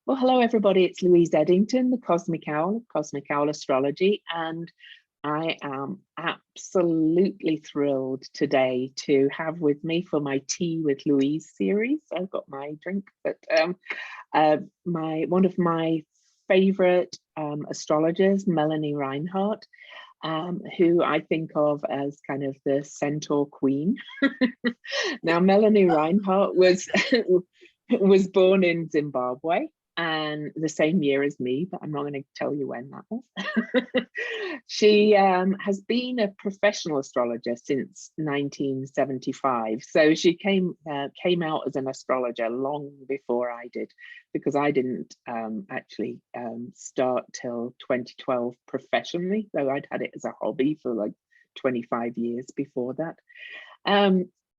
Well, hello everybody, it's Louise Eddington, the Cosmic Owl, Cosmic Owl Astrology, and I am absolutely thrilled today to have with me for my Tea with Louise series. I've got my drink, but one of my favorite astrologers, Melanie Reinhart, who I think of as kind of the Centaur Queen. Now, Melanie Reinhart was born in Zimbabwe, and the same year as me, but I'm not going to tell you when that was. She has been a professional astrologer since 1975. So she came out as an astrologer long before I did, because I didn't actually start till 2012 professionally, though I'd had it as a hobby for like 25 years before that.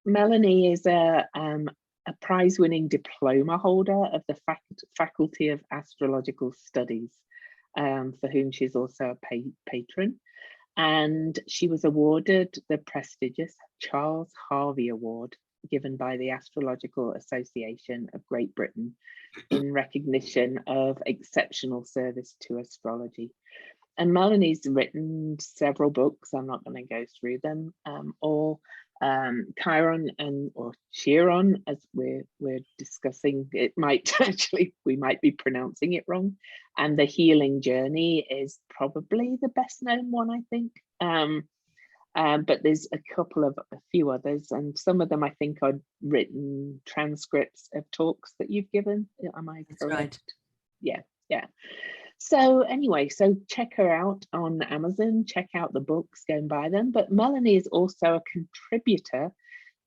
Melanie is a prize-winning diploma holder of the Faculty of Astrological Studies, for whom she's also a patron. And she was awarded the prestigious Charles Harvey Award given by the Astrological Association of Great Britain in recognition of exceptional service to astrology. And Melanie's written several books. I'm not going to go through them all. Chiron or Chiron, as we're discussing, it might actually, we might be pronouncing it wrong. And The Healing Journey is probably the best known one, I think. But there's a few others, and some of them I think are written transcripts of talks that you've given. Am I correct? That's right. Yeah. So anyway, so check her out on Amazon, check out the books, go and buy them. But Melanie is also a contributor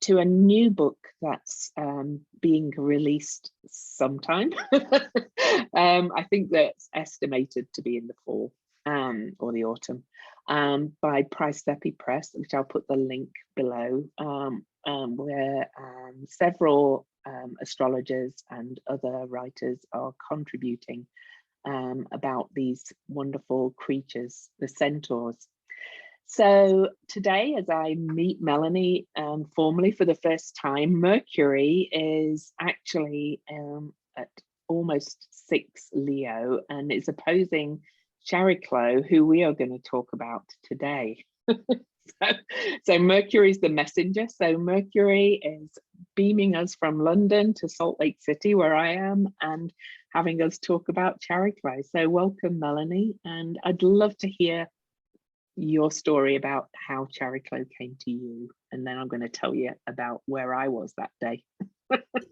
to a new book that's being released sometime. I think that's estimated to be in the fall or the autumn, by Pricesepi Press, which I'll put the link below, where several astrologers and other writers are contributing about these wonderful creatures, the centaurs. So today, as I meet Melanie formally for the first time, Mercury is actually at almost 6 Leo, and it's opposing Chariklo, who we are going to talk about today. So Mercury is the messenger. So Mercury is beaming us from London to Salt Lake City, where I am, and having us talk about Chariklo. So welcome, Melanie, and I'd love to hear your story about how Chariklo came to you, and then I'm going to tell you about where I was that day.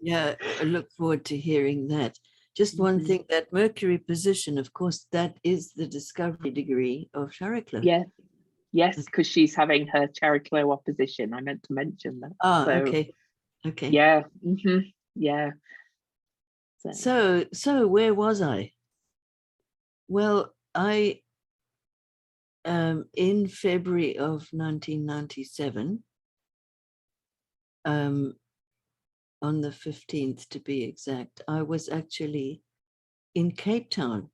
Yeah, I look forward to hearing that. Just one thing, that Mercury position, of course, that is the discovery degree of Chariklo. Yeah. Yes, because she's having her Chariklo opposition. I meant to mention that. Okay. Yeah. Yeah. So where was I? Well, I in February of 1997, on the 15th to be exact, I was actually in Cape Town,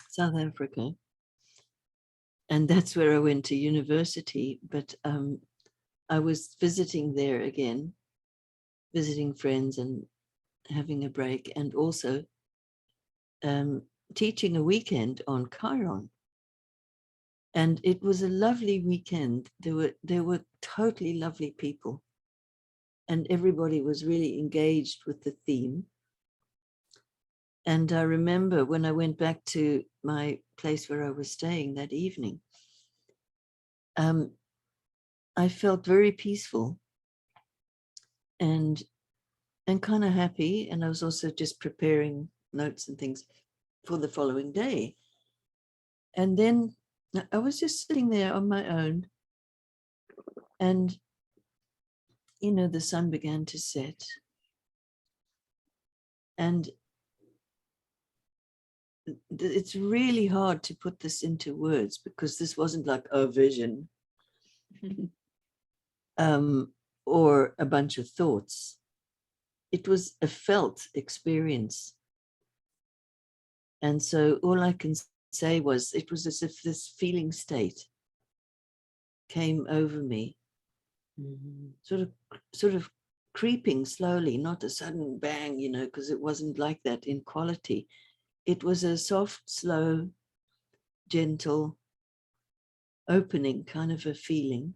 South Africa. And that's where I went to university, but I was visiting there again, visiting friends and having a break, and also teaching a weekend on Chiron. And it was a lovely weekend. There were totally lovely people, and everybody was really engaged with the theme. And I remember when I went back to my place where I was staying that evening, I felt very peaceful and kind of happy. And I was also just preparing notes and things for the following day. And then I was just sitting there on my own, and, you know, the sun began to set. And it's really hard to put this into words, because this wasn't like a vision or a bunch of thoughts. It was a felt experience. And so all I can say was, it was as if this feeling state came over me, sort of creeping slowly, not a sudden bang, you know, because it wasn't like that in quality. It was a soft, slow, gentle opening kind of a feeling,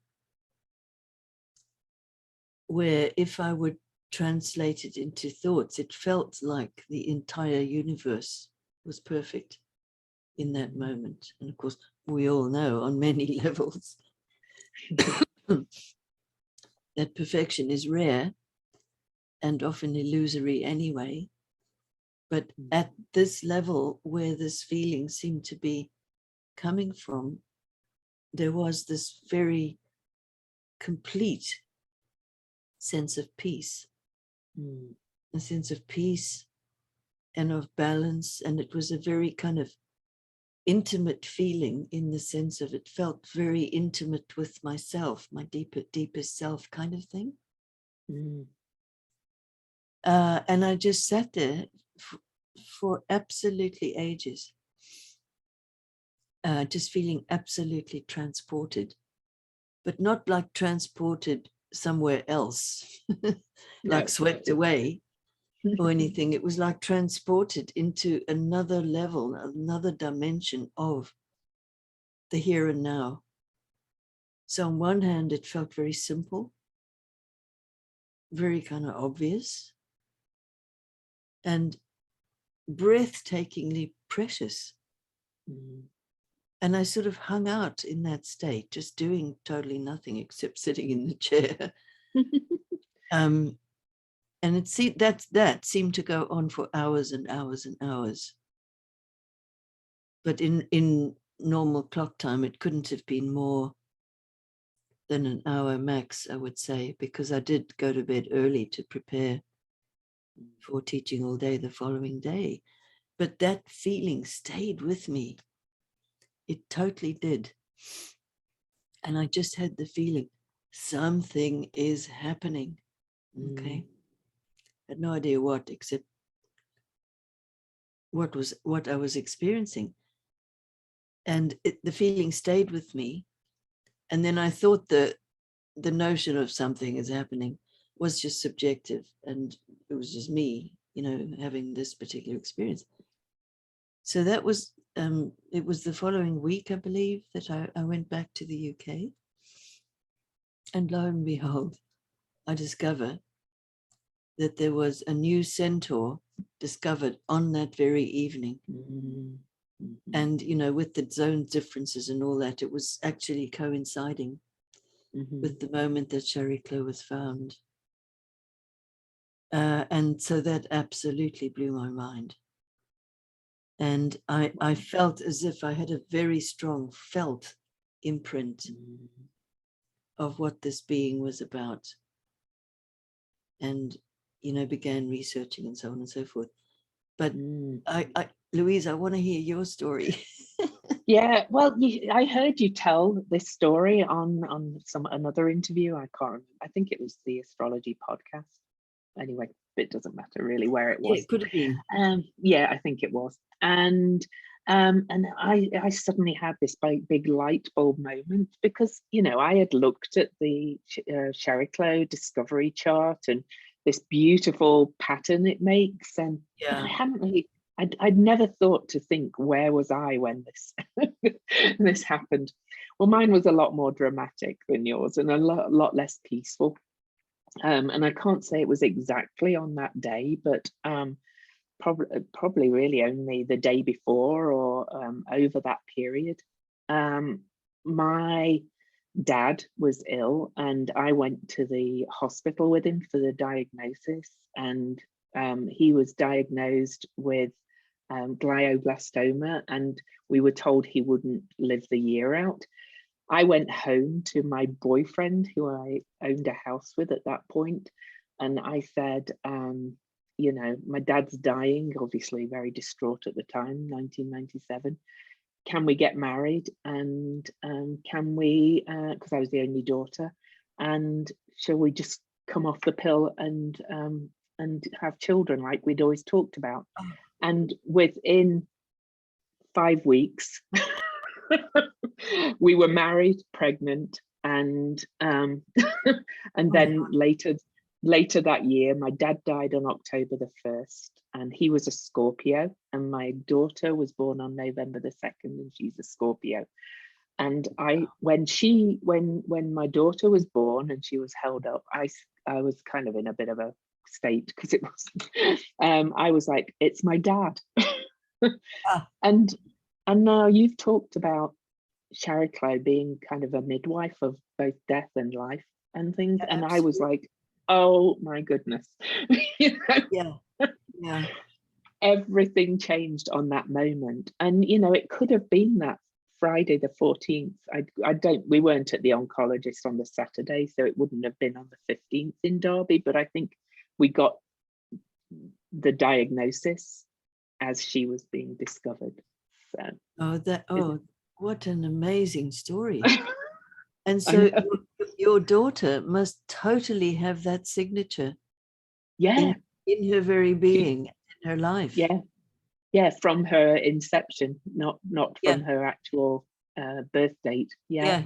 where if I would translate it into thoughts, it felt like the entire universe was perfect in that moment. And of course, we all know on many levels that perfection is rare and often illusory anyway. But at this level where this feeling seemed to be coming from, there was this very complete sense of peace, a sense of peace and of balance. And it was a very kind of intimate feeling, in the sense of it felt very intimate with myself, my deepest self kind of thing. And I just sat there for absolutely ages, just feeling absolutely transported, but not like transported somewhere else, like swept away or anything. It was like transported into another level, another dimension of the here and now. So on one hand, it felt very simple, very kind of obvious, and breathtakingly precious. And I sort of hung out in that state, just doing totally nothing except sitting in the chair. And that seemed to go on for hours and hours and hours. But in normal clock time, it couldn't have been more than an hour max, I would say, because I did go to bed early to prepare for teaching all day the following day. But that feeling stayed with me. It totally did. And I just had the feeling something is happening. Okay. Had no idea what, except what I was experiencing. And the feeling stayed with me. And then I thought the notion of something is happening was just subjective, and it was just me, you know, having this particular experience. So that was, it was the following week, I believe, that I went back to the UK. And lo and behold, I discover that there was a new centaur discovered on that very evening. And, you know, with the zone differences and all that, it was actually coinciding with the moment that Chariklo was found. And so that absolutely blew my mind. And I felt as if I had a very strong felt imprint of what this being was about. And, you know, began researching and so on and so forth. But Louise, I want to hear your story. Yeah, well, I heard you tell this story on another interview. I can't remember. I think it was the Astrology podcast. Anyway, it doesn't matter really where it was. Yeah, it could have been. Yeah, I think it was. And I suddenly had this big light bulb moment, because, you know, I had looked at the Chariklo discovery chart and this beautiful pattern it makes, and I hadn't really. I'd never thought to think, where was I when this happened? Well, mine was a lot more dramatic than yours, and a lot less peaceful. And I can't say it was exactly on that day, but probably really only the day before, or over that period. My dad was ill, and I went to the hospital with him for the diagnosis, and he was diagnosed with glioblastoma, and we were told he wouldn't live the year out. I went home to my boyfriend, who I owned a house with at that point, and I said, you know, my dad's dying, obviously very distraught at the time, 1997. Can we get married? And can we, because I was the only daughter, and shall we just come off the pill and have children like we'd always talked about? And within 5 weeks, we were married, pregnant, and and then later later that year, my dad died on October the 1st, and he was a Scorpio, and my daughter was born on November the 2nd, and she's a Scorpio. And when my daughter was born and she was held up, I was kind of in a bit of a state, because it was I was like, it's my dad. and now you've talked about Chariklo being kind of a midwife of both death and life and things, Yeah, and absolutely. I was like, oh my goodness. You know? Yeah. Everything changed on that moment. And it could have been that Friday the 14th. We weren't at the oncologist on the Saturday, so it wouldn't have been on the 15th in Derby, but I think we got the diagnosis as she was being discovered. So what an amazing story. And so your daughter must totally have that signature in her very being, in her life. Yeah, from her inception, not from her actual birth date. Yeah.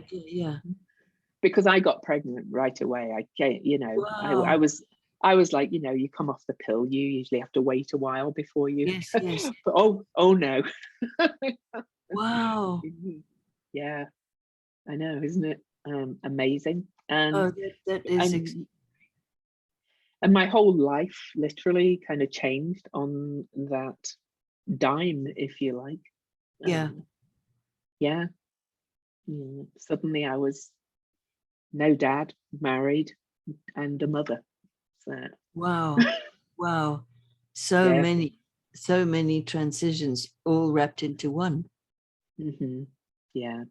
Because I got pregnant right away. I was like, you come off the pill, you usually have to wait a while before you. Yes. But oh no. Wow. Yeah, I know, isn't it amazing? And that is. And my whole life literally kind of changed on that dime, if you like. Suddenly I was no dad, married, and a mother. So wow. So many transitions all wrapped into one. Yeah.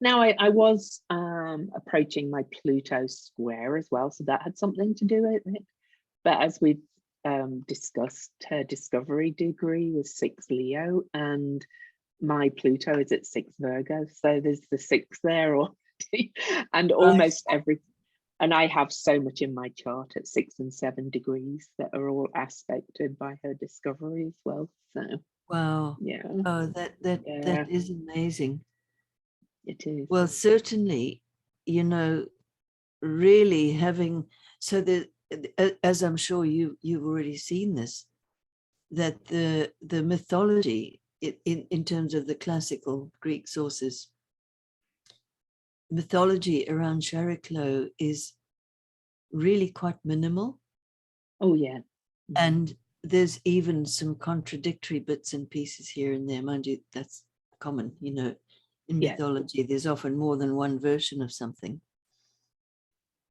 Now I was approaching my Pluto square as well, so that had something to do with it. But as we've discussed, her discovery degree was 6 Leo, and my Pluto is at 6 Virgo, so there's the 6 there already. And almost and I have so much in my chart at 6 and 7 degrees that are all aspected by her discovery as well. So that is amazing. It is. Well, certainly, really having, so as I'm sure you've already seen this, that the mythology in terms of the classical Greek sources, mythology around Chariklo is really quite minimal. Oh yeah. And there's even some contradictory bits and pieces here and there. Mind you, that's common, in mythology. There's often more than one version of something.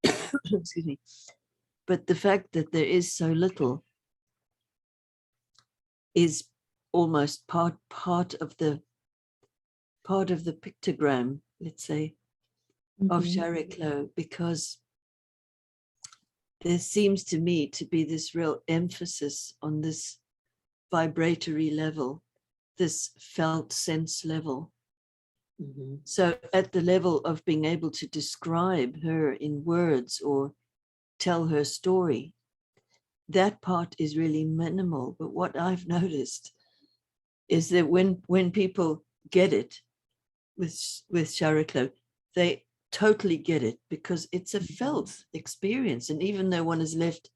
Excuse me. But the fact that there is so little is almost part of the pictogram, let's say, of Chariklo, because there seems to me to be this real emphasis on this vibratory level, this felt sense level. So at the level of being able to describe her in words or tell her story, that part is really minimal. But what I've noticed is that when people get it with Chariklo, they totally get it, because it's a felt experience. And even though one is left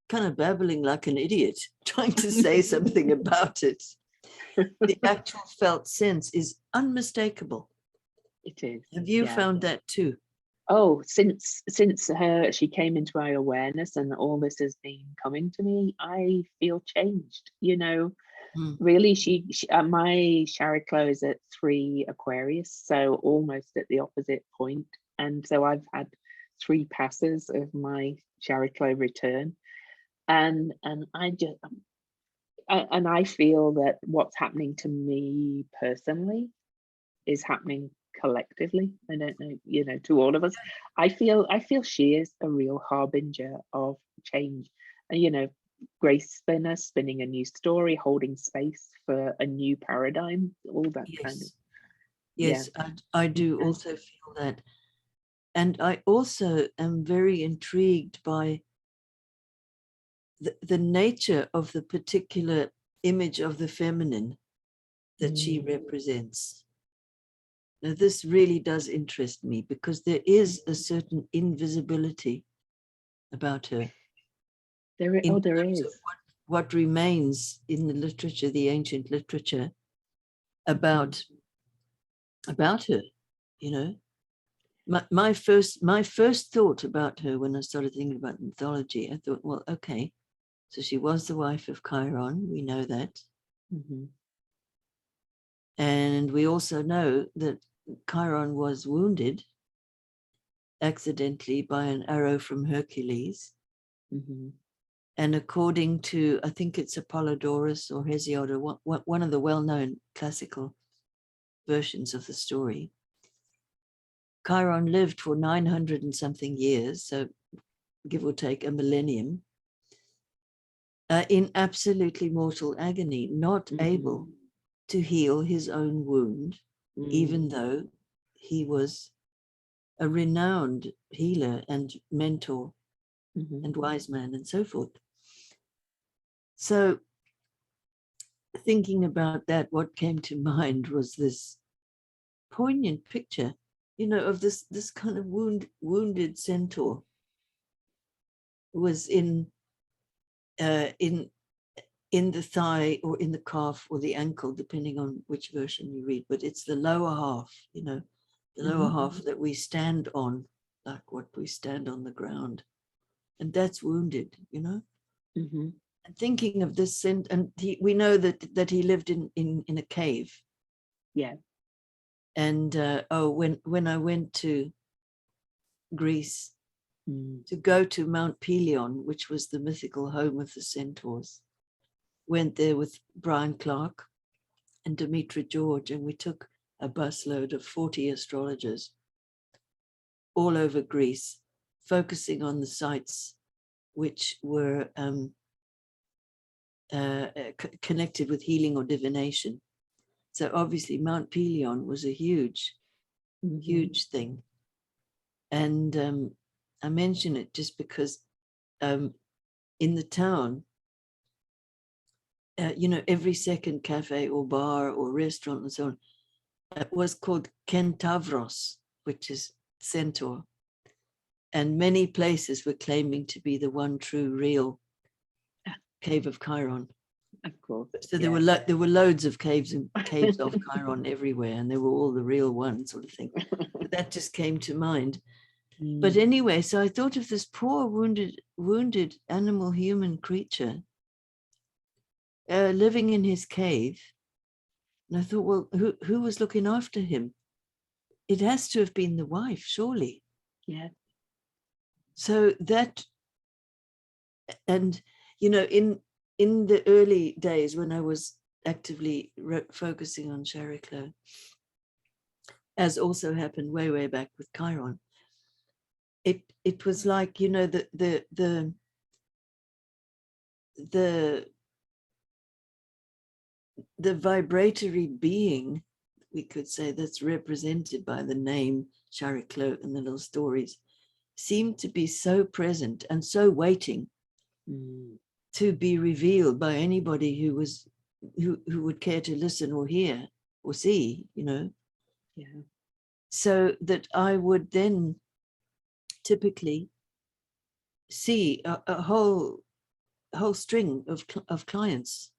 kind of babbling like an idiot, trying to say something about it, the actual felt sense is unmistakable. It is. Have you found that too? Oh, since she came into my awareness and all this has been coming to me, I feel changed. Really, she my Chariklo is at 3 Aquarius, so almost at the opposite point. And so I've had 3 passes of my Chariklo return, and I feel that what's happening to me personally is happening collectively. I don't know, to all of us. I feel she is a real harbinger of change. Grace spinner, spinning a new story, holding space for a new paradigm, all that kind of. Yes, I do also feel that. And I also am very intrigued by the nature of the particular image of the feminine that she represents. Now, this really does interest me, because there is a certain invisibility about her. in There terms of is. what remains in the literature, the ancient literature, about her, you know. My first thought about her when I started thinking about mythology, I thought, well, okay, so she was the wife of Chiron, we know that. Mm-hmm. And we also know that Chiron was wounded accidentally by an arrow from Hercules. Mm-hmm. And according to, I think it's Apollodorus or Hesiod, or one of the well-known classical versions of the story, Chiron lived for 900 and something years, so give or take a millennium, in absolutely mortal agony, not able to heal his own wound, even though he was a renowned healer and mentor and wise man and so forth. So thinking about that, what came to mind was this poignant picture, you know, of this kind of wounded centaur who was in the thigh or in the calf or the ankle, depending on which version you read, but it's the lower half, you know, the lower half that we stand on, like what we stand on the ground. And that's wounded, you know. And thinking of this, and we know that he lived in a cave. Yeah. And when I went to Greece to go to Mount Pelion, which was the mythical home of the Centaurs, went there with Brian Clark and Demetra George, and we took a busload of 40 astrologers all over Greece, focusing on the sites which were connected with healing or divination. So obviously Mount Pelion was a huge thing. And I mention it just because in the town, you know, every second cafe or bar or restaurant and so on was called Kentavros, which is centaur. And many places were claiming to be the one true real cave of Chiron. Of course. So there were loads of caves of Chiron everywhere, and they were all the real ones, sort of thing. But that just came to mind. But anyway, so I thought of this poor wounded animal human creature living in his cave. And I thought, well, who was looking after him? It has to have been the wife, surely. Yeah. So that, and, you know, in the early days when I was actively focusing on Chariklo, as also happened way back with Chiron, it was like, you know, the vibratory being, we could say, that's represented by the name Chariklo and the little stories, seemed to be so present and so waiting to be revealed by anybody who would care to listen or hear or see, you know. Yeah. So that I would then typically see a whole string of clients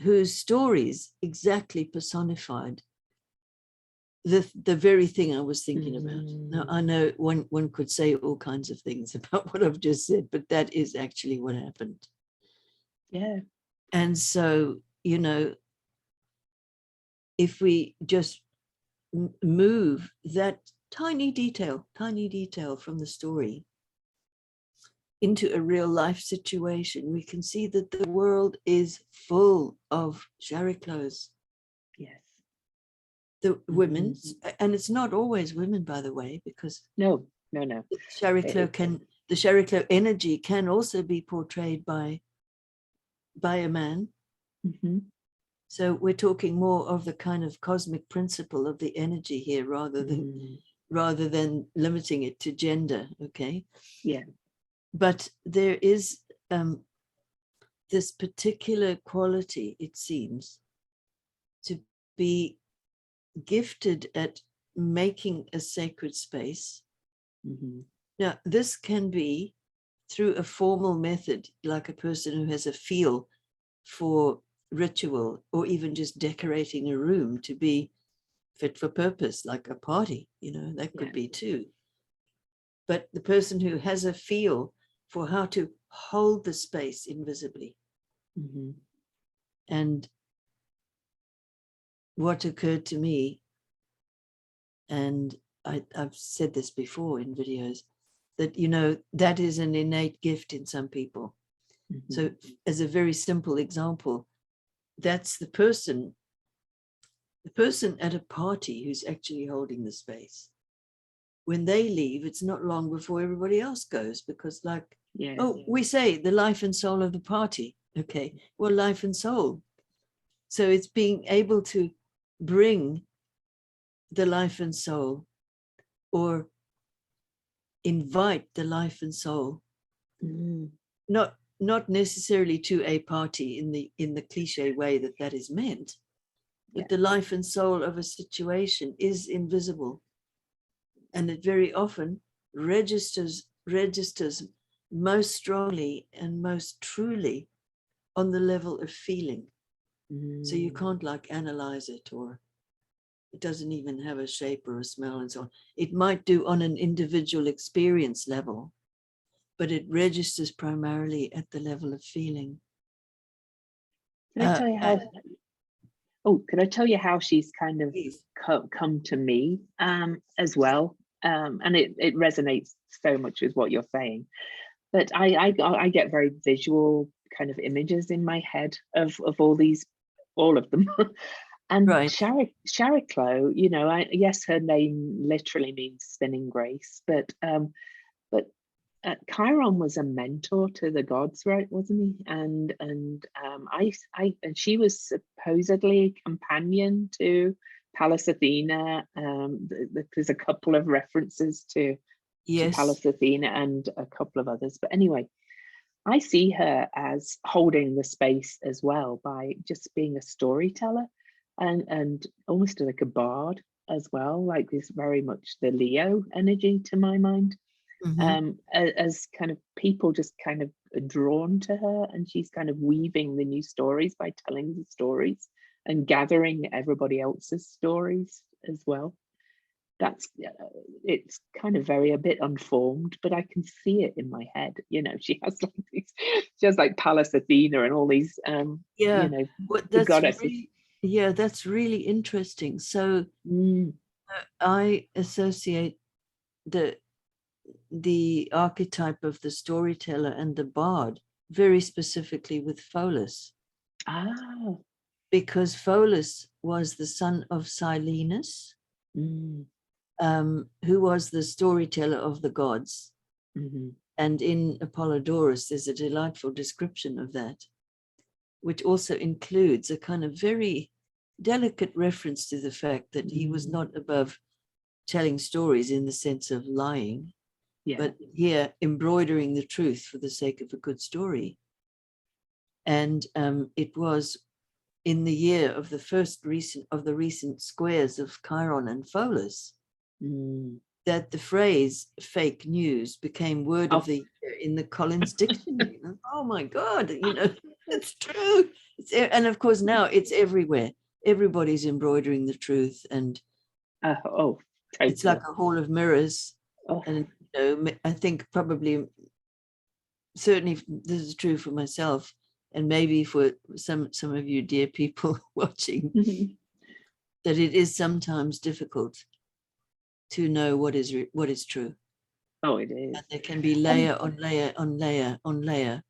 whose stories exactly personified the very thing I was thinking about. Now, I know one could say all kinds of things about what I've just said, but that is actually what happened. Yeah. And so, you know, if we just move that tiny detail from the story into a real life situation, we can see that the world is full of Chariklos. Yes. The women's, and it's not always women, by the way, because no. the Chariklo energy can also be portrayed by a man. So we're talking more of the kind of cosmic principle of the energy here, rather than limiting it to gender. Okay. Yeah. But there is this particular quality, it seems, to be gifted at making a sacred space. Now, this can be through a formal method, like a person who has a feel for ritual, or even just decorating a room to be fit for purpose, like a party, that could be too. But the person who has a feel for how to hold the space invisibly. Mm-hmm. And what occurred to me, and I've said this before in videos, that, that is an innate gift in some people. Mm-hmm. So as a very simple example, that's the person at a party who's actually holding the space. When they leave, it's not long before everybody else goes, because we say the life and soul of the party. Okay, well, life and soul. So it's being able to bring the life and soul, or invite the life and soul, not necessarily to a party in the cliche way that is meant, but the life and soul of a situation is invisible, and it very often registers most strongly and most truly on the level of feeling. So you can't analyze it, or it doesn't even have a shape or a smell and so on. It might do on an individual experience level, but it registers primarily at the level of feeling. Can I tell you how? Could I tell you how she's kind of come to me as well? And it resonates so much with what you're saying. But I get very visual kind of images in my head of all of them. And Chariklo, yes, her name literally means spinning grace, but Chiron was a mentor to the gods, right? Wasn't he? And she was supposedly companion to Pallas Athena. There's a couple of references to Pallas Athena and a couple of others. But anyway, I see her as holding the space as well by just being a storyteller and almost like a bard as well. Like, this very much the Leo energy to my mind. As kind of people just kind of are drawn to her, and she's kind of weaving the new stories by telling the stories and gathering everybody else's stories as well. It's kind of a bit unformed, but I can see it in my head. She has like Pallas Athena and all these the goddesses. That's really interesting. So I associate the archetype of the storyteller and the bard very specifically with Pholus. Because Pholus was the son of Silenus, who was the storyteller of the gods. And in Apollodorus, there's a delightful description of that, which also includes a kind of very delicate reference to the fact that he was not above telling stories in the sense of lying, but here embroidering the truth for the sake of a good story. And it was in the year of the recent squares of Chiron and Pholus that the phrase "fake news" became word of the year in the Collins Dictionary. Oh my God, it's true. And of course now it's everywhere. Everybody's embroidering the truth, and it's like a hall of mirrors. And I think probably, certainly this is true for myself, and maybe for some of you dear people watching, that it is sometimes difficult to know what is true. It is. And there can be layer on layer on layer on layer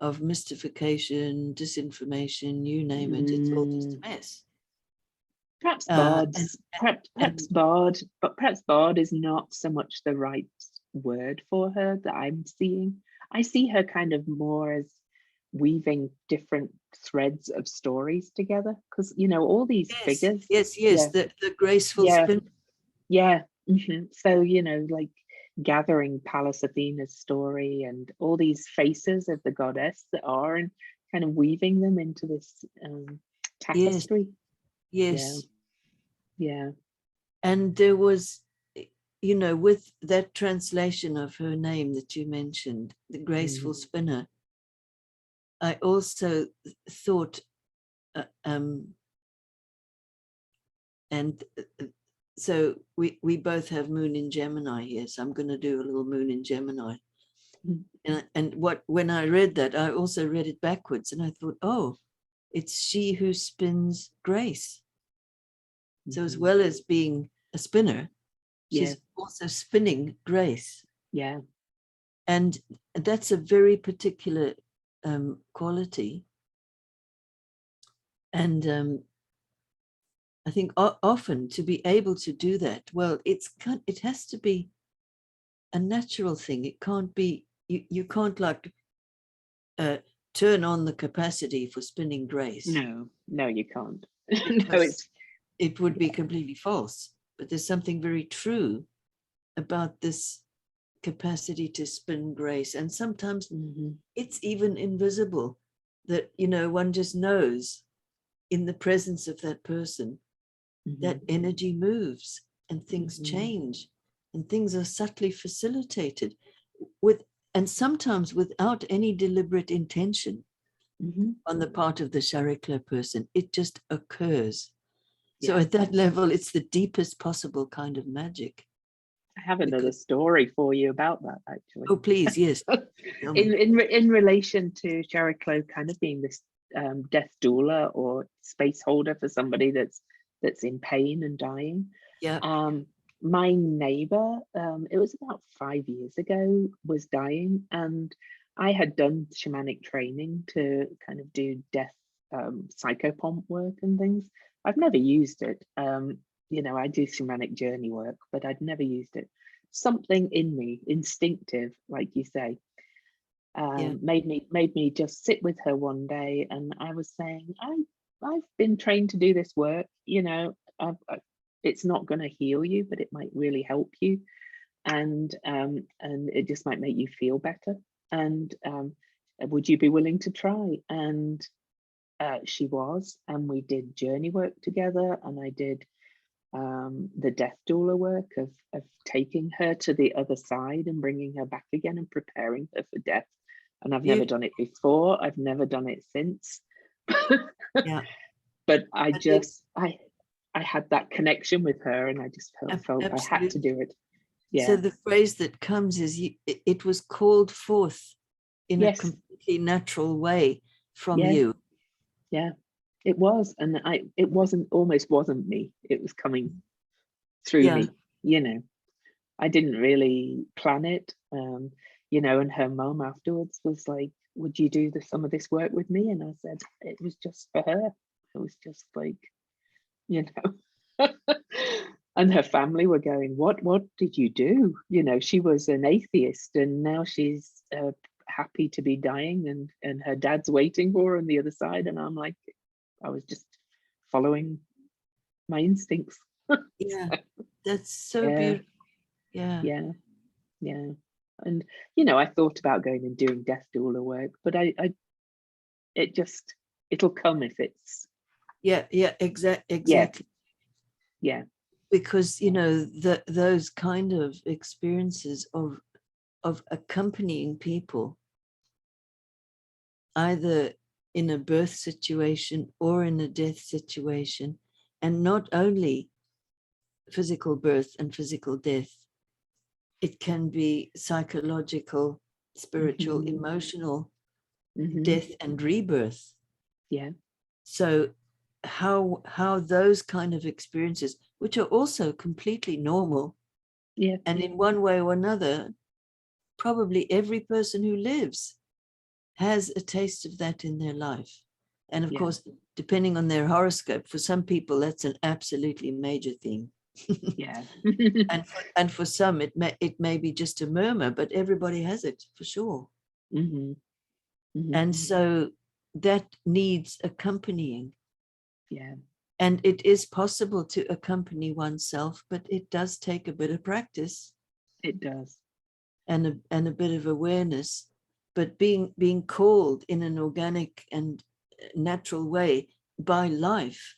of mystification, disinformation, you name it. It's all just a mess. Perhaps bard is not so much the right word for her that I'm seeing. I see her kind of more as weaving different threads of stories together, because all these figures. The graceful spin. So like gathering Pallas Athena's story and all these faces of the goddess that are, and kind of weaving them into this tapestry. Yes. Yeah. And there was you know, with that translation of her name that you mentioned, the graceful spinner, I also thought, and so we both have moon in Gemini here, so I'm going to do a little moon in Gemini. And when I read that, I also read it backwards, and I thought, oh, it's she who spins grace. So as well as being a spinner, she's also spinning grace. Yeah. And that's a very particular quality. And I think often to be able to do that, well, it has to be a natural thing. It can't be, you can't like turn on the capacity for spinning grace. No, you can't. No, it would be completely false. But there's something very true about this capacity to spin grace. And sometimes it's even invisible, that, you know, one just knows in the presence of that person that energy moves and things change and things are subtly facilitated and sometimes without any deliberate intention on the part of the Chariklo person. It just occurs. So at that level, it's the deepest possible kind of magic. I have another story for you about that, actually. Oh, please, yes. in relation to Chariklo kind of being this death doula or space holder for somebody that's in pain and dying. My neighbor, it was about 5 years ago, was dying, and I had done shamanic training to kind of do death psychopomp work and things. I've never used it. You know, I do shamanic journey work, but I'd never used it. Something in me, instinctive, like you say, made me just sit with her one day, and I was saying, I've been trained to do this work. You know, it's not going to heal you, but it might really help you, and it just might make you feel better. And would you be willing to try? And she was, and we did journey work together, and I did the death doula work of taking her to the other side and bringing her back again and preparing her for death. And I've never done it before. I've never done it since. But I had that connection with her, and I just felt I had to do it. So the phrase that comes is it was called forth in a completely natural way from you. Yeah, it was. And it almost wasn't me. It was coming through me, you know. I didn't really plan it. You know, and her mom afterwards was like, would you do some of this work with me? And I said, it was just for her. It was just like, you know. And her family were going, what did you do? You know, she was an atheist, and now she's happy to be dying, and her dad's waiting for her on the other side. And I'm like, I was just following my instincts. That's so beautiful. Yeah. And you know, I thought about going and doing death doula work, but it'll come if it's exactly. Yeah. Because, you know, those kind of experiences of accompanying people, either in a birth situation or in a death situation, and not only physical birth and physical death, it can be psychological, spiritual, emotional death and rebirth. So how those kind of experiences, which are also completely normal, and in one way or another, probably every person who lives has a taste of that in their life. And of course, depending on their horoscope, for some people that's an absolutely major thing. and for some it may be just a murmur, but everybody has it for sure. And so that needs accompanying. And it is possible to accompany oneself, but it does take a bit of practice. It does. And a bit of awareness. But being called in an organic and natural way by life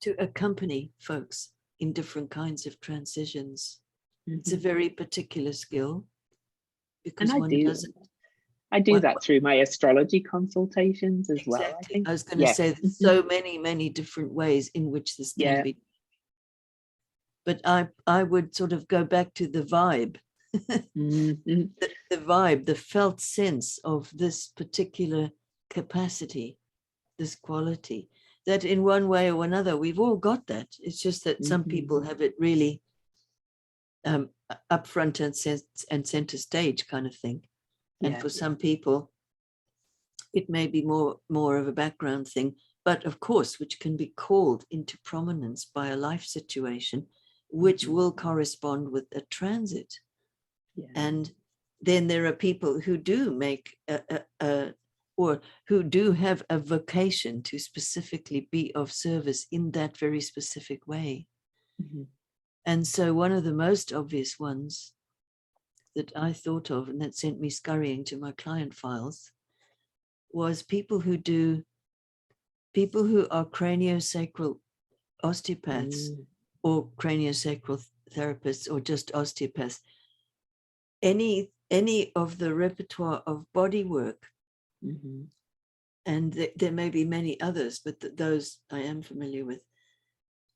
to accompany folks in different kinds of transitions. It's a Mhm. very particular skill And because one doesn't. I do that through my astrology consultations as well, I Exactly. think. I was going to Yeah. say there's so many different ways in which this can Yeah. be. But I would sort of go back to the vibe, Mhm. the vibe, the felt sense of this particular capacity, this quality, that in one way or another, we've all got that. It's just that some people Mhm. have it really up front and center stage kind of thing. And Yeah. for some people, it may be more of a background thing, but of course, which can be called into prominence by a life situation, which Mhm. will correspond with a transit. Yeah. And then there are people who do make or who do have a vocation to specifically be of service in that very specific way. Mhm. And so one of the most obvious ones that I thought of, and that sent me scurrying to my client files, was people who are craniosacral osteopaths Mm. or craniosacral therapists or just osteopaths. Any of the repertoire of body work, Mhm. and there may be many others, but those I am familiar with.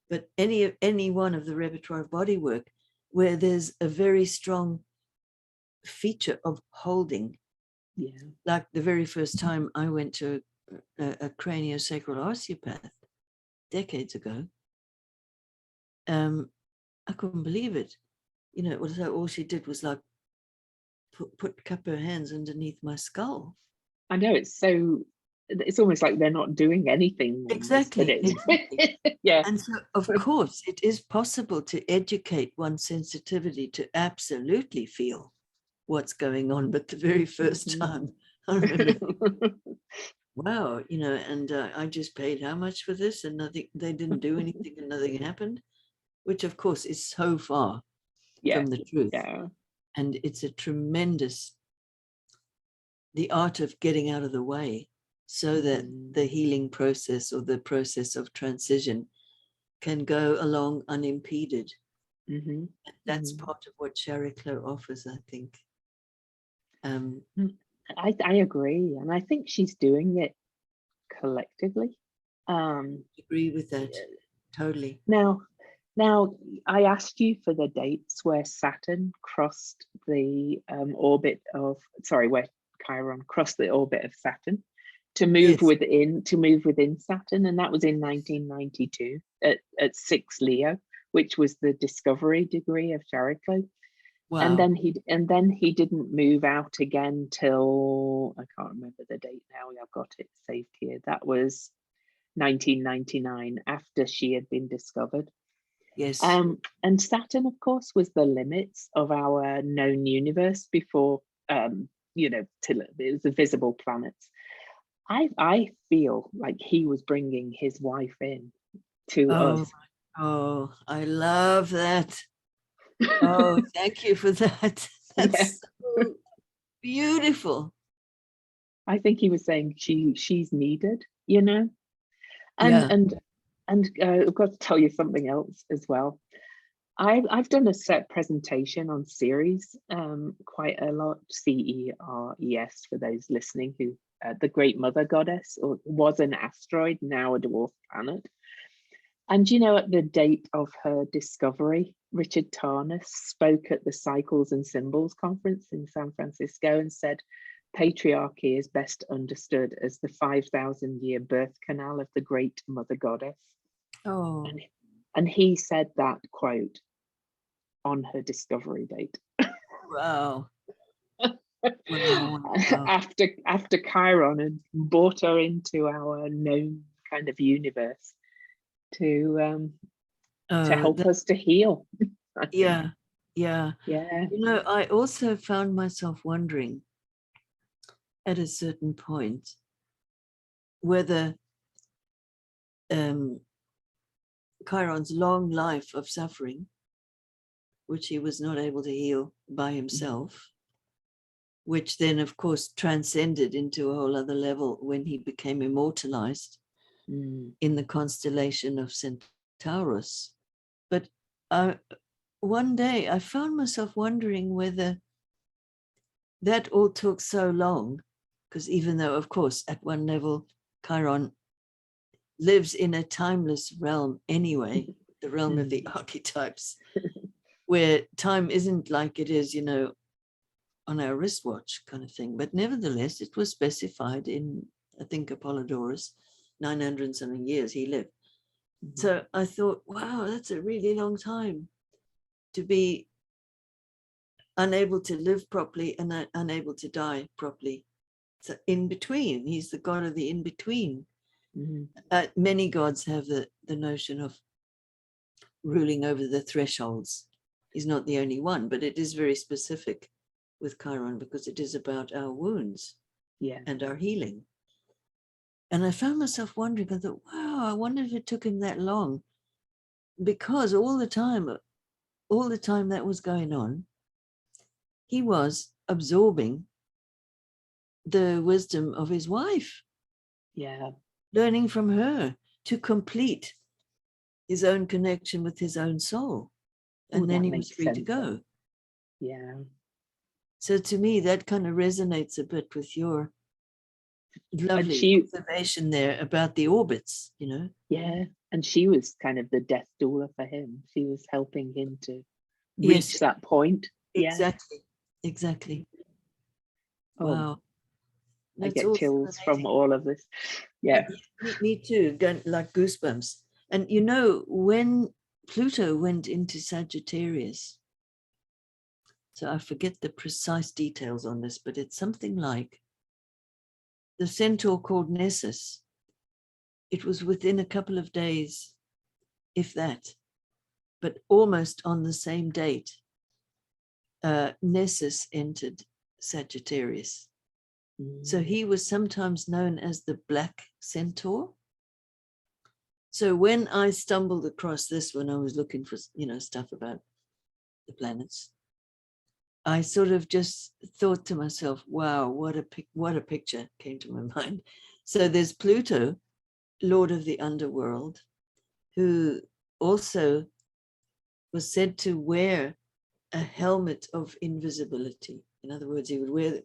But any one of the repertoire of body work where there's a very strong feature of holding. Yeah. Like the very first time I went to a craniosacral osteopath decades ago, I couldn't believe it. You know, it was like all she did was like cup her hands underneath my skull. I know, it's almost like they're not doing anything almost, but Exactly. yeah. And so, of course, it is possible to educate one's sensitivity to absolutely feel what's going on. But the very first Mhm. time, I remember thinking, wow, you know, and I just paid how much for this, and nothing, they didn't do anything and nothing happened, which of course is so far Yeah. from the truth. Yeah. And it's a tremendous, the art of getting out of the way so that Mhm. the healing process or the process of transition can go along unimpeded. Mhm. That's Mhm. part of what Chariklo offers, I think. Um, I agree, and I think she's doing it collectively. Agree with that. Totally. Now, now I asked you for the dates where Saturn crossed the orbit of, sorry, where Chiron crossed the orbit of Saturn to move Yes. within Saturn, and that was in 1992 at 6 Leo, which was the discovery degree of Chariklo. And Wow. then he didn't move out again till, I can't remember the date now. I've got it saved here. That was 1999, after she had been discovered. Yes. And Saturn, of course, was the limits of our known universe before, till it was the visible planets. I feel like he was bringing his wife in to Oh, us. oh, I love that. Oh, thank you for that. Yeah, That's so beautiful. I think he was saying she's needed, and Yeah. and and I've got to tell you something else as well. I've done a set presentation on Ceres quite a lot, Ceres for those listening, who the Great Mother Goddess, or was an asteroid, now a dwarf planet. And at the date of her discovery, Richard Tarnas spoke at the Cycles and Symbols conference in San Francisco and said, patriarchy is best understood as the 5,000-year birth canal of the Great Mother Goddess. Oh, And he said that quote on her discovery date. wow. Wow. Wow. after Chiron had brought her into our known kind of universe to Oh, help us to heal. I think. yeah. Yeah. Yeah. You know, I also found myself wondering at a certain point whether Chiron's long life of suffering, which he was not able to heal by himself, which then, of course, transcended into a whole other level when he became immortalized Mm. in the constellation of Centaurus. But one day I found myself wondering whether that all took so long, because even though, of course, at one level, Chiron lives in a timeless realm anyway, the realm of the archetypes, where time isn't like it is, on our wristwatch kind of thing. But nevertheless, it was specified in, I think, Apollodorus, 900 something years he lived. So I thought, wow, that's a really long time to be unable to live properly and unable to die properly. So in between, he's the god of the in between. Many gods have the notion of ruling over the thresholds. He's not the only one, but it is very specific with Chiron because it is about our wounds and our healing. And I found myself wondering, I thought, wow, I wonder if it took him that long, because all the time that was going on, he was absorbing the wisdom of his wife. Learning from her to complete his own connection with his own soul. And then he was free to go. So to me, that kind of resonates a bit with your lovely observation there about the orbits, And she was kind of the death doula for him. She was helping him to reach that point. Exactly. Wow. I get chills from all of this. Me too, like goosebumps. And when Pluto went into Sagittarius, so I forget the precise details on this, but it's something like the centaur called Nessus. It was within a couple of days, if that, but almost on the same date, Nessus entered Sagittarius. So he was sometimes known as the Black Centaur. So when I stumbled across this, when I was looking for, stuff about the planets, I sort of just thought to myself, wow, what a picture came to my mind. So there's Pluto, Lord of the Underworld, who also was said to wear a helmet of invisibility. In other words, he would wear,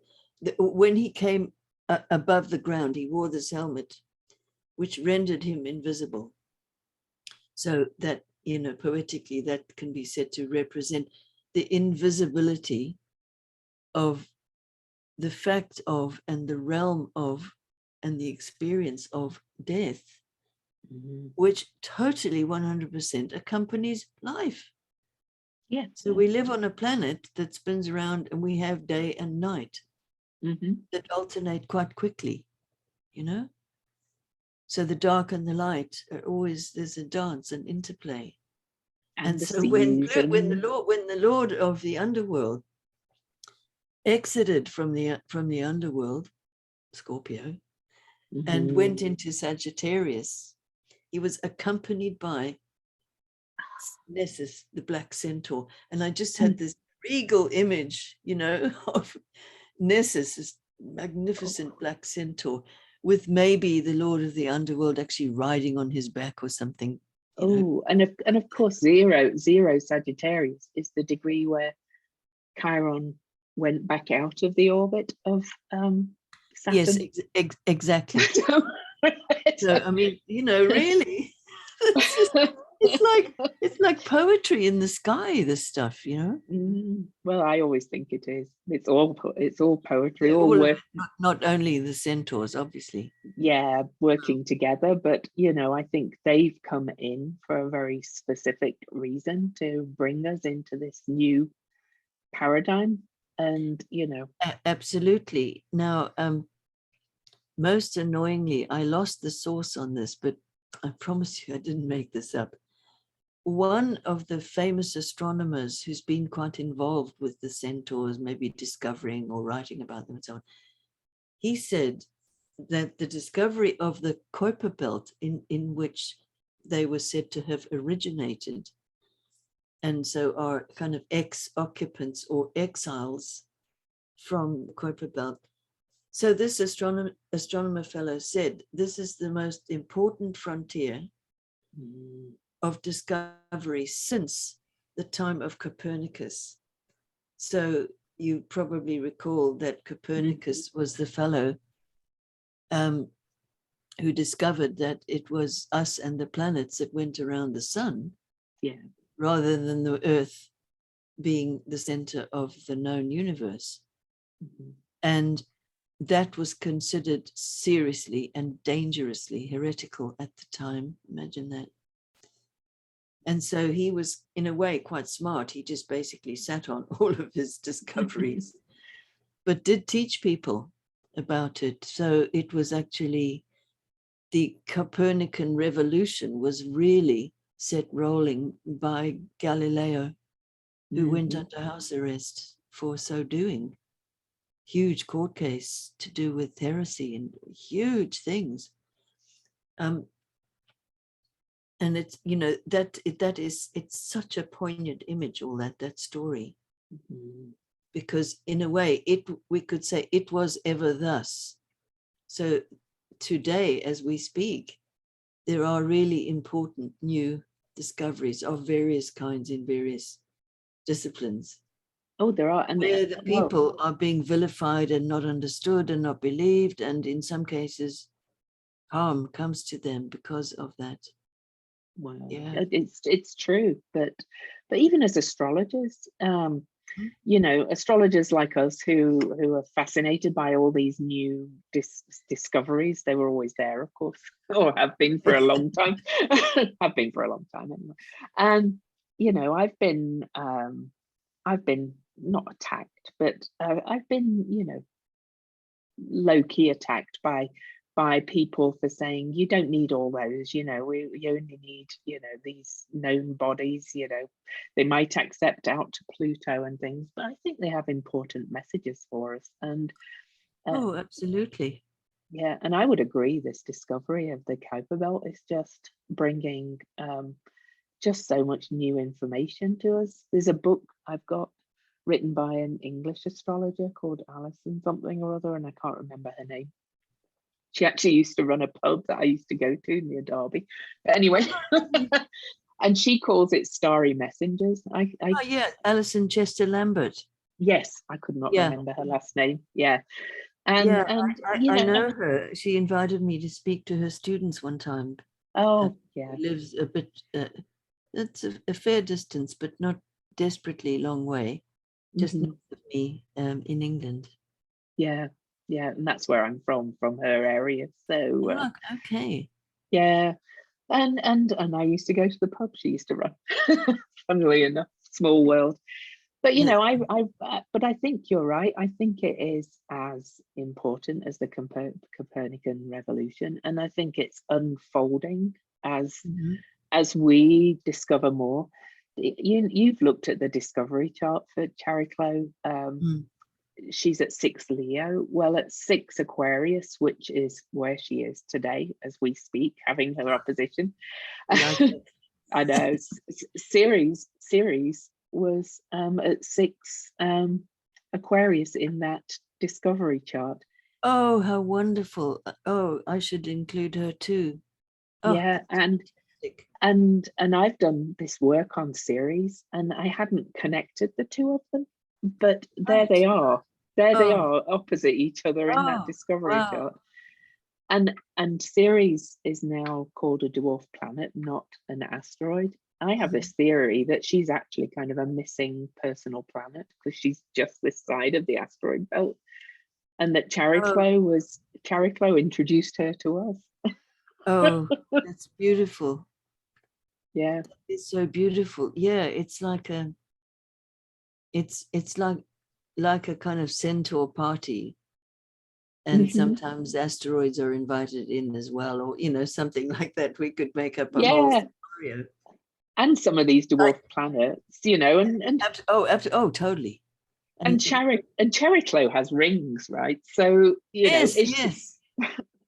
when he came above the ground, he wore this helmet, which rendered him invisible. So that, poetically, that can be said to represent the invisibility of the fact of, and the realm of, and the experience of death, which totally 100% accompanies life. So we live on a planet that spins around, and we have day and night that alternate quite quickly, So the dark and the light are always, there's a dance and interplay. And so when the Lord of the underworld exited from the underworld, Scorpio, and went into Sagittarius, he was accompanied by Nessus, the Black Centaur. And I just had this regal image, of Nessus, this magnificent Black Centaur, with maybe the Lord of the Underworld actually riding on his back or something. And of course, zero Sagittarius is the degree where Chiron went back out of the orbit of Saturn. Yes, exactly. So I mean, really, it's like poetry in the sky. This stuff, Well, I always think it is. It's all poetry. Not only the centaurs, obviously. Working together, but I think they've come in for a very specific reason, to bring us into this new paradigm. And absolutely. Now, most annoyingly, I lost the source on this, but I promise you I didn't make this up. One of the famous astronomers who's been quite involved with the centaurs, maybe discovering or writing about them and so on, he said that the discovery of the Kuiper belt in which they were said to have originated, and so are kind of ex-occupants or exiles from Kuiper belt. So this astronomer fellow said, this is the most important frontier of discovery since the time of Copernicus. So you probably recall that Copernicus was the fellow who discovered that it was us and the planets that went around the sun, rather than the Earth being the center of the known universe. And that was considered seriously and dangerously heretical at the time. Imagine that. And so he was, in a way, quite smart. He just basically sat on all of his discoveries, but did teach people about it. So it was actually the Copernican revolution was really set rolling by Galileo, who went under house arrest for so doing. Huge court case to do with heresy and huge things. And it's, you know, it's such a poignant image, all that story. Because in a way, we could say it was ever thus. So today, as we speak, there are really important new discoveries of various kinds in various disciplines. Oh, there are. And where the people are being vilified and not understood and not believed. And in some cases, harm comes to them because of that. Well, it's true, but even as astrologers, you know, astrologers like us who are fascinated by all these new discoveries, they were always there, of course, or have been for a long time. Have been for a long time anyway. And you know, I've been not attacked, but I've been, you know, low-key attacked by people for saying you don't need all those, you know, you only need, you know, these known bodies, you know, they might accept out to Pluto and things, but I think they have important messages for us. And oh, absolutely. Yeah, and I would agree, this discovery of the Kuiper Belt is just bringing just so much new information to us. There's a book I've got written by an English astrologer called Alison something or other, and I can't remember her name. She actually used to run a pub that I used to go to near Derby. But anyway, and she calls it Starry Messengers. Oh, yeah, Alison Chester Lambert. Yes, I could not remember her last name. Yeah. And I know her. She invited me to speak to her students one time. Oh, yeah. She lives a bit, it's a fair distance, but not desperately long way, just north of me in England. Yeah. Yeah, and that's where I'm from her area. So okay. Yeah, and I used to go to the pub she used to run. Funnily enough, small world. But you know, but I think you're right. I think it is as important as the Copernican revolution, and I think it's unfolding as we discover more. You've looked at the discovery chart for Chariklo. She's at 6 Leo. Well, at 6 Aquarius, which is where she is today as we speak, having her opposition. I know. Ceres was at 6 Aquarius in that discovery chart. Oh, how wonderful. Oh, I should include her too. Oh, yeah, and I've done this work on Ceres, and I hadn't connected the two of them, but there they are. They are opposite each other in that discovery chart. And Ceres is now called a dwarf planet, not an asteroid. I have this theory that she's actually kind of a missing personal planet because she's just this side of the asteroid belt, and that Chariklo introduced her to us. Oh, that's beautiful. Yeah, it's so beautiful. Yeah, it's like it's like a kind of centaur party, and sometimes asteroids are invited in as well, or you know, something like that. We could make up a whole scenario. And some of these dwarf planets, you know, and totally. And Chariklo has rings, right? So you know,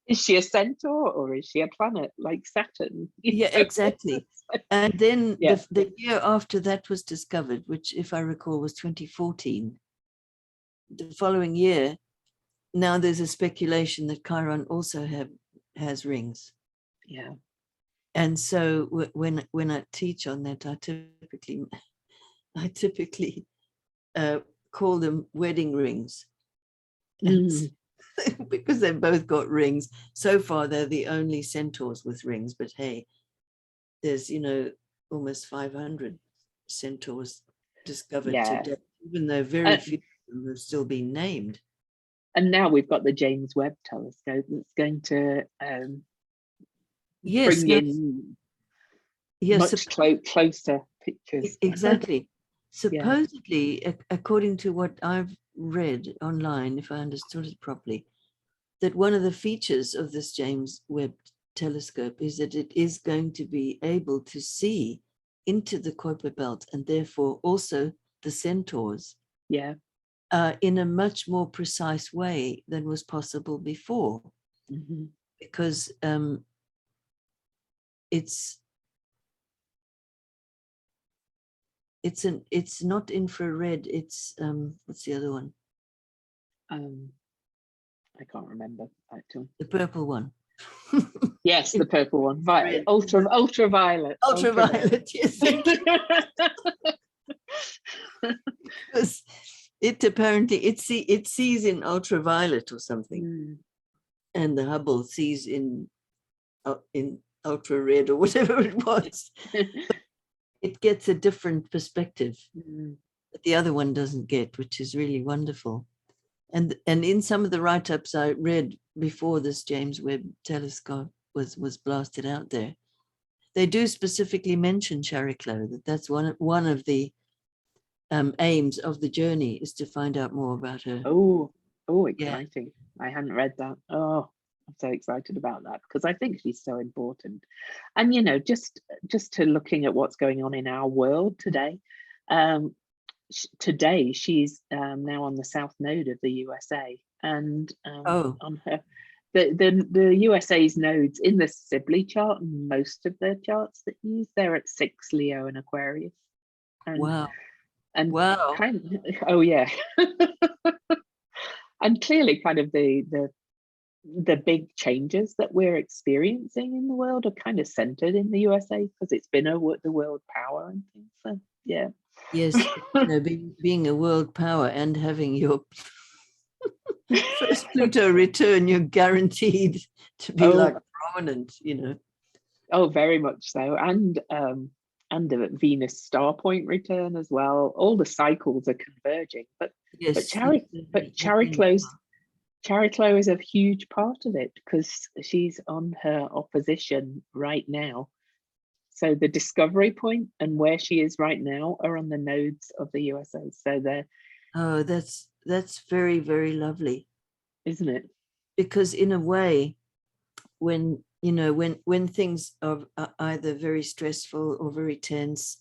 is she a centaur or is she a planet like Saturn? Yeah, exactly. And then the year after that was discovered, which, if I recall, was 2014. The following year, now there's a speculation that Chiron also has rings. Yeah. And so when I teach on that, I typically I typically call them wedding rings. Mm. Because they've both got rings. So far, they're the only centaurs with rings, but hey, there's, almost 500 centaurs discovered Yeah. today, even though very few of them have still been named. And now we've got the James Webb telescope that's going to Yes, bring in much closer pictures. exactly. Yeah. Supposedly, according to what I've read online, if I understood it properly, that one of the features of this James Webb telescope is that it is going to be able to see into the Kuiper belt and therefore also the centaurs Yeah. in a much more precise way than was possible before. Mm-hmm. Because it's not infrared, it's what's the other one? I can't remember actually. The purple one. Yes, the purple one. Ultraviolet. Ultraviolet, yes. Because it apparently it sees in ultraviolet or something, and the Hubble sees in ultra red or whatever it was. It gets a different perspective that the other one doesn't get, which is really wonderful. And in some of the write-ups I read before this James Webb telescope was blasted out there, they do specifically mention Chariklo, that's one of the aims of the journey is to find out more about her. Oh, exciting. Yeah. I hadn't read that. Oh, I'm so excited about that because I think she's so important. And, just to looking at what's going on in our world today, today she's now on the south node of the USA, and on her the USA's nodes in the Sibley chart, most of the charts that use, they're at 6 Leo and Aquarius. And, wow. And wow. Oh yeah. And clearly kind of the big changes that we're experiencing in the world are kind of centered in the USA because it's been the world power and things. So yeah. Yes, being a world power and having your first Pluto return, you're guaranteed to be prominent, Oh, very much so. And the Venus star point return as well. All the cycles are converging. But Chariklo is a huge part of it because she's on her opposition right now. So the discovery point and where she is right now are on the nodes of the USA. So they're that's very, very lovely, isn't it? Because in a way, when things are either very stressful or very tense,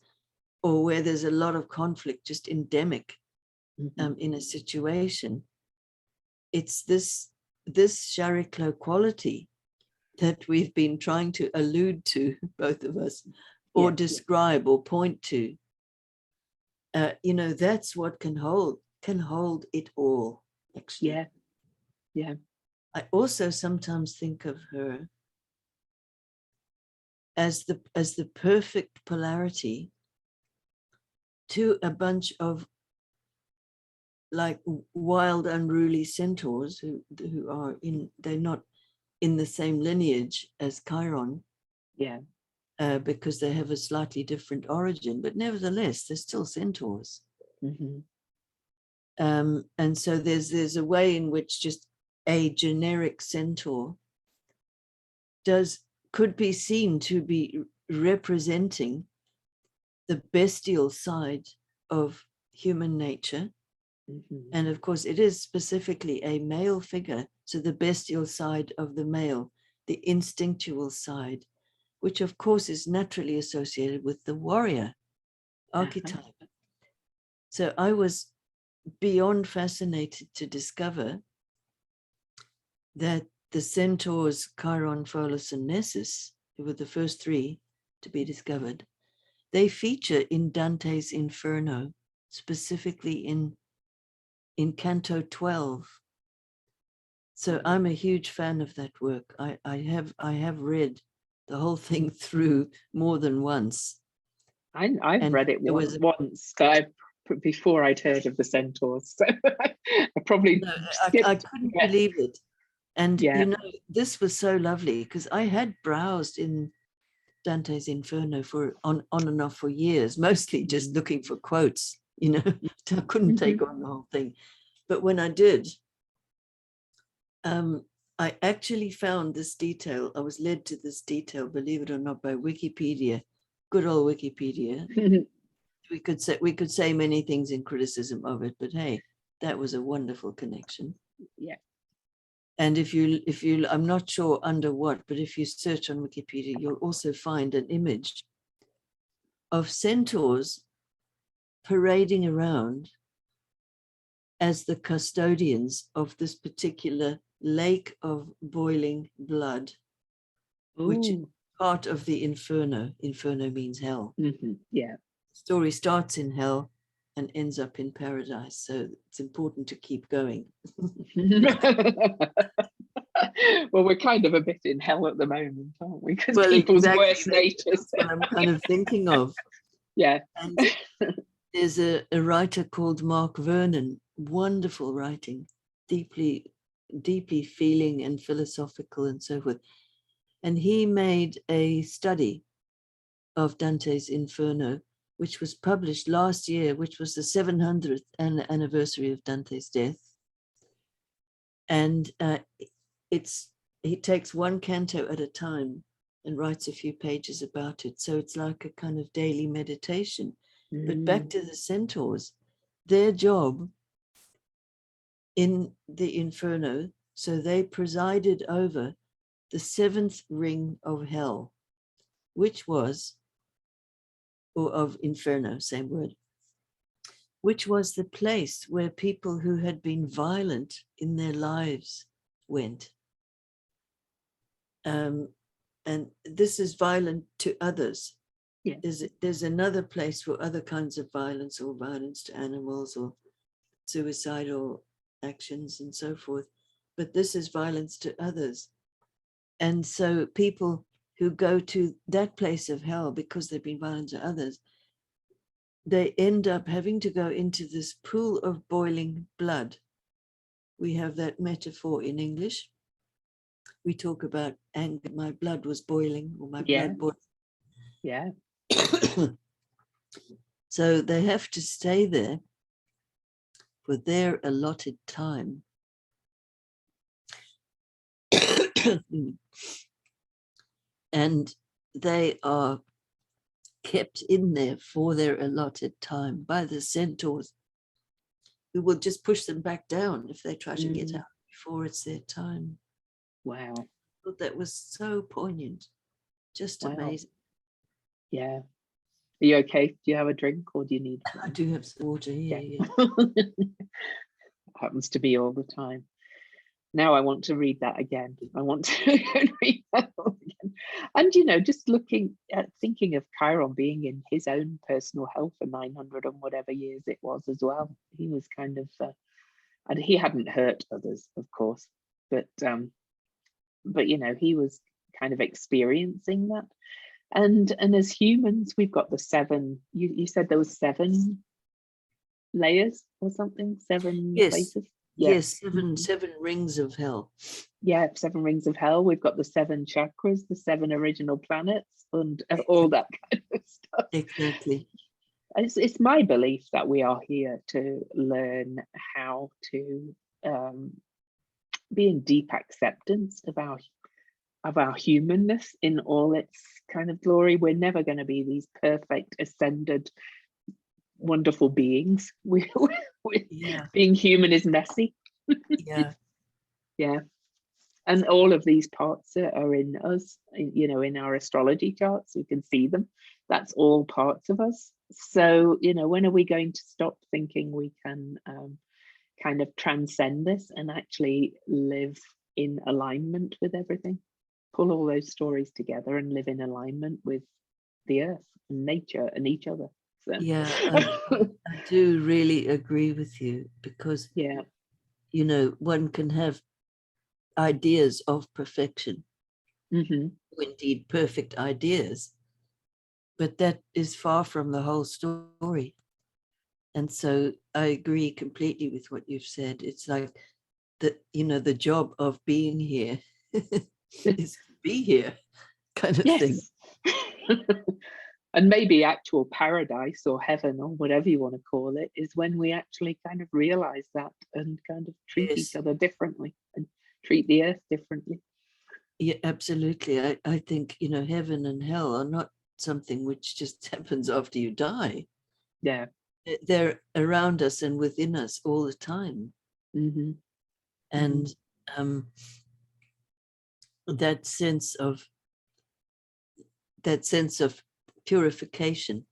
or where there's a lot of conflict, just endemic in a situation, it's this Chariklo quality that we've been trying to allude to, both of us, or describe or point to. That's what can hold it all, actually. Yeah. I also sometimes think of her as the perfect polarity to a bunch of like wild, unruly centaurs who are they're not in the same lineage as Chiron. Yeah. Because they have a slightly different origin, but nevertheless, they're still centaurs. And so there's a way in which just a generic centaur could be seen to be representing the bestial side of human nature. And of course, it is specifically a male figure. So the bestial side of the male, the instinctual side, which of course is naturally associated with the warrior archetype. So I was beyond fascinated to discover that the centaurs Chiron, Pholus, and Nessus, who were the first three to be discovered, they feature in Dante's Inferno, specifically in Canto 12. So I'm a huge fan of that work. I have read the whole thing through more than once. I've And read it there was once, but before I'd heard of the Centaurs, so I probably no, I skipped. couldn't Yeah, believe it. And yeah. this was so lovely because I had browsed in Dante's Inferno for on and off for years, mostly just looking for quotes, I couldn't take on the whole thing. But when I did, I actually found this detail. I was led to this detail, believe it or not, by Wikipedia, good old Wikipedia. We could say many things in criticism of it, but hey, that was a wonderful connection. Yeah. And if you, I'm not sure under what, but if you search on Wikipedia, you'll also find an image of centaurs parading around as the custodians of this particular lake of boiling blood, which is Ooh. part of the Inferno. Inferno means hell. Yeah. Story starts in hell and ends up in paradise. So it's important to keep going. Well, we're kind of a bit in hell at the moment, aren't we? Because Well, people's exactly. worst nature. That's what I'm kind of thinking of. Yeah. And there's a writer called Mark Vernon, wonderful writing, deeply feeling and philosophical and so forth. And he made a study of Dante's Inferno, which was published last year, which was the 700th anniversary of Dante's death. And he takes one canto at a time and writes a few pages about it. So it's like a kind of daily meditation. But back to the centaurs, their job in the Inferno, so they presided over the seventh ring of hell, which was, or of Inferno, same word, which was the place where people who had been violent in their lives went. And this is violent to others. Yeah. There's another place for other kinds of violence, or violence to animals, or suicidal actions and so forth. But this is violence to others. And so people who go to that place of hell because they've been violent to others, they end up having to go into this pool of boiling blood. We have that metaphor in English. We talk about anger, my blood was boiling, or my blood boiled. Yeah. So they have to stay there for their allotted time. And they are kept in there for their allotted time by the centaurs, who will just push them back down if they try to get out before it's their time. Wow. I thought that was so poignant, just amazing. Yeah. Are you okay? Do you have a drink, or do you need? I do have some water here. Yeah. Happens to be all the time. Now I want to read that again. I want to read that again. And just thinking of Chiron being in his own personal hell for 900 and whatever years it was as well. He was kind of, and he hadn't hurt others, of course, but he was kind of experiencing that. And as humans, we've got the seven. You said there was 7 layers or something, 7 places. Yes, 7 rings of hell. Yeah, 7 rings of hell. We've got the 7 chakras, the 7 original planets, and all that kind of stuff. Exactly. It's my belief that we are here to learn how to be in deep acceptance of our humanness in all its kind of glory. We're never going to be these perfect, ascended, wonderful beings. Being human is messy. Yeah. And all of these parts are in us, in our astrology charts. We can see them. That's all parts of us. So, when are we going to stop thinking we can kind of transcend this and actually live in alignment with everything? Pull all those stories together and live in alignment with the earth and nature and each other. So. Yeah, I do really agree with you, because one can have ideas of perfection, indeed perfect ideas, but that is far from the whole story. And so I agree completely with what you've said. It's like the job of being here is to be here, kind of thing. Yes. And maybe actual paradise or heaven or whatever you want to call it is when we actually kind of realize that and kind of treat Yes. each other differently and treat the earth differently. Yeah, absolutely. I think, heaven and hell are not something which just happens after you die. Yeah. They're around us and within us all the time. Mm-hmm. And that sense of purification,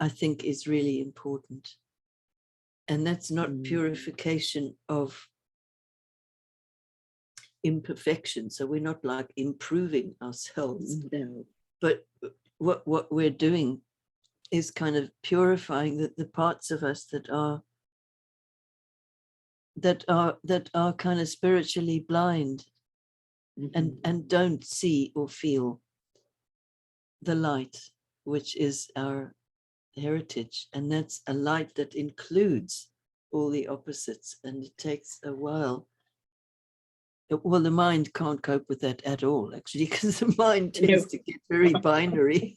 I think, is really important. And that's not purification of imperfection. So we're not like improving ourselves. No. But what we're doing is kind of purifying the parts of us that are kind of spiritually blind and don't see or feel the light, which is our heritage. And that's a light that includes all the opposites, and it takes a while. Well, the mind can't cope with that at all, actually, because the mind tends to get very binary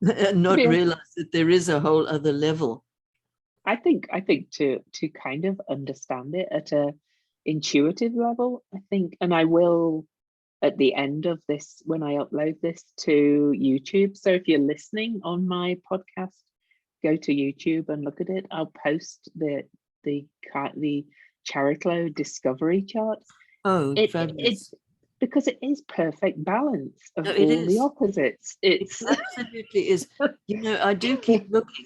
and not realize that there is a whole other level. I think to kind of understand it at a intuitive level, I think, and I will at the end of this when I upload this to YouTube. So if you're listening on my podcast, go to YouTube and look at it. I'll post the Chariklo discovery chart. Oh, it's because it is perfect balance of all the opposites. It absolutely is. I do keep looking.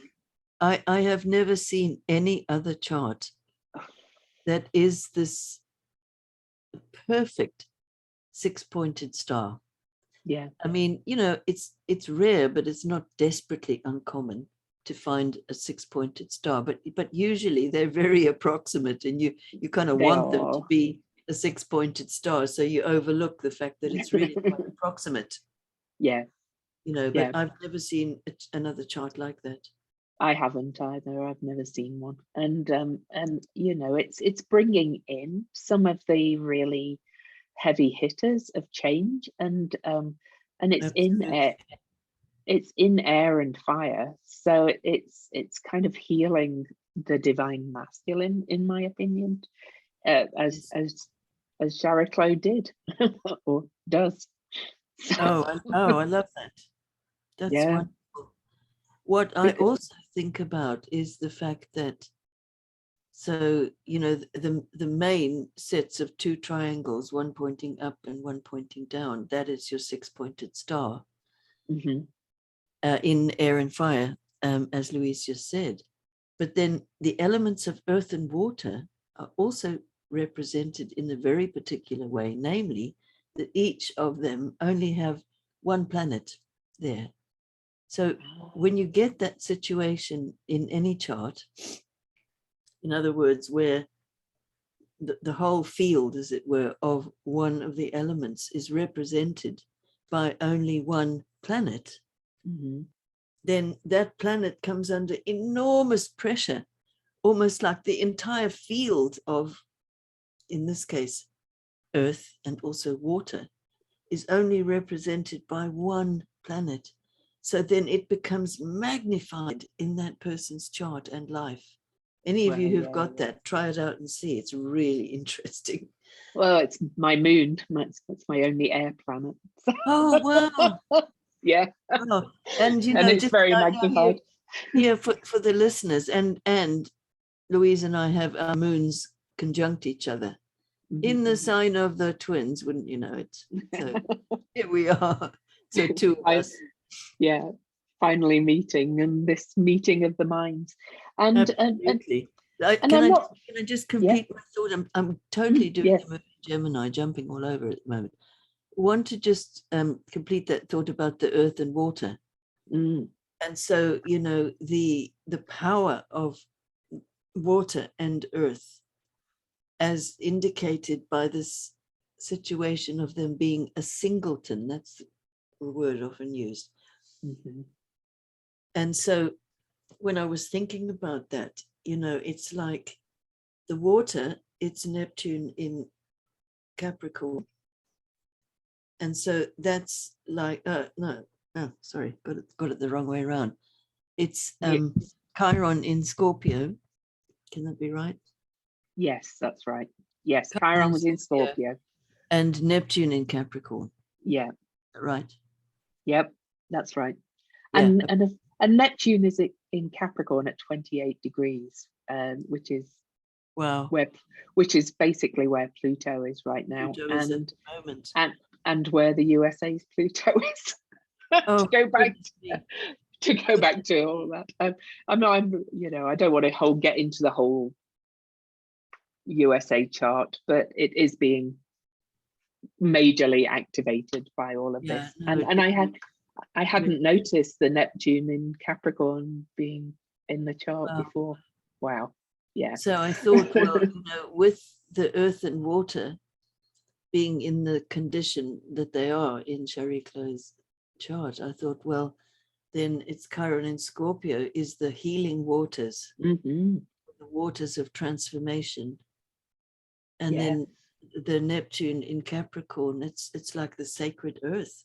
I have never seen any other chart that is this perfect six-pointed star. Yeah. I mean, it's rare, but it's not desperately uncommon to find a six-pointed star. But usually they're very approximate, and you kind of want them to be a six-pointed star, so you overlook the fact that it's really quite approximate. Yeah. But I've never seen another chart like that. I haven't either. I've never seen one, and it's bringing in some of the really heavy hitters of change, and it's Absolutely. it's in air and fire, so it's kind of healing the divine masculine, in my opinion, as Chariklo did or does. Oh, I love that. That's wonderful. What I also think about is the fact that, so, the main sets of two triangles, one pointing up and one pointing down, that is your six-pointed star in air and fire, as Louise just said. But then the elements of earth and water are also represented in a very particular way, namely that each of them only have one planet there. So when you get that situation in any chart, in other words, where the whole field, as it were, of one of the elements is represented by only one planet, then that planet comes under enormous pressure, almost like the entire field of, in this case, earth and also water, is only represented by one planet. So then it becomes magnified in that person's chart and life. Any of you who've got that, try it out and see. It's really interesting. Well, it's my moon. That's my only air planet. Oh, wow. Yeah. Oh, and it's just very magnified. For the listeners, and Louise and I have our moons conjunct each other in the sign of the twins, wouldn't you know it? So here we are. So two of us. Yeah, finally meeting, and this meeting of the minds. And absolutely. Can I just complete my thought? I'm totally doing the Gemini, jumping all over at the moment. Want to just complete that thought about the earth and water. And so, the power of water and earth, as indicated by this situation of them being a singleton, that's word often used. Mhm. And so when I was thinking about that, it's like the water, it's Neptune in Capricorn. And so that's like, no, sorry, got it the wrong way around. It's Chiron in Scorpio. Can that be right? Yes, that's right. Yes, Chiron was in Scorpio. And Neptune in Capricorn. Yeah. Right. Yep, that's right. Yeah. And Neptune is in Capricorn at 28 degrees, which is wow, which is basically where Pluto is right now, Pluto is at the moment. and where the USA's Pluto is. Oh, to go back to all that. I'm I don't want to get into the whole USA chart, but it is being majorly activated by all of this. No, And I hadn't noticed the Neptune in Capricorn being in the chart before. Wow. Yeah. So I thought, well, with the earth and water being in the condition that they are in Chariklo's chart, I thought, well, then it's Chiron in Scorpio is the healing waters, the waters of transformation. And then the Neptune in Capricorn, it's like the sacred earth.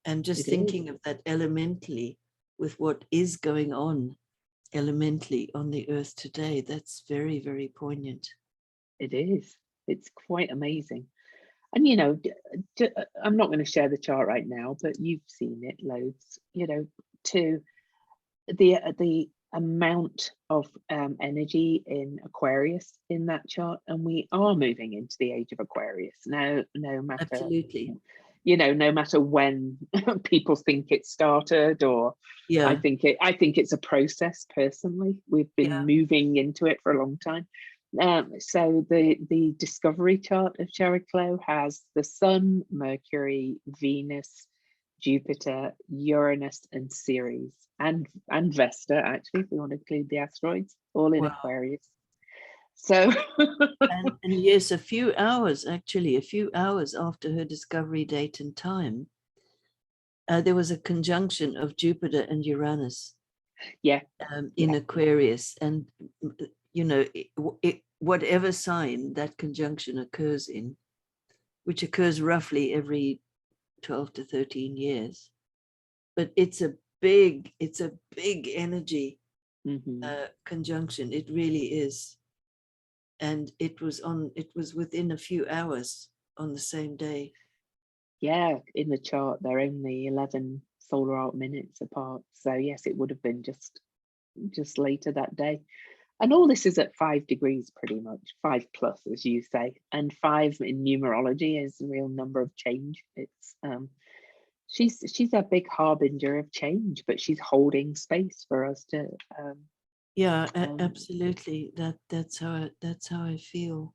And just thinking of that elementally with what is going on elementally on the earth today, that's very, very poignant. It is. It's quite amazing. And, I'm not going to share the chart right now, but you've seen it loads, to the amount of energy in Aquarius in that chart. And we are moving into the age of Aquarius now, no matter, absolutely, no matter when people think it started, or I think it's a process personally. We've been moving into it for a long time. So the discovery chart of Chariklo has the Sun, Mercury, Venus, Jupiter, Uranus, and Ceres, and Vesta, actually, if we want to include the asteroids, all in Aquarius. So and yes, a few hours after her discovery date and time, there was a conjunction of Jupiter and Uranus in Aquarius. And whatever sign that conjunction occurs in, which occurs roughly every 12 to 13 years, but it's a big energy conjunction. It really is. And it was within a few hours on the same day. Yeah, in the chart they're only 11 solar arc minutes apart, so yes, it would have been just later that day. And all this is at 5 degrees, pretty much 5 plus, as you say, and 5 in numerology is a real number of change. It's she's a big harbinger of change, but she's holding space for us to absolutely. That's how I feel.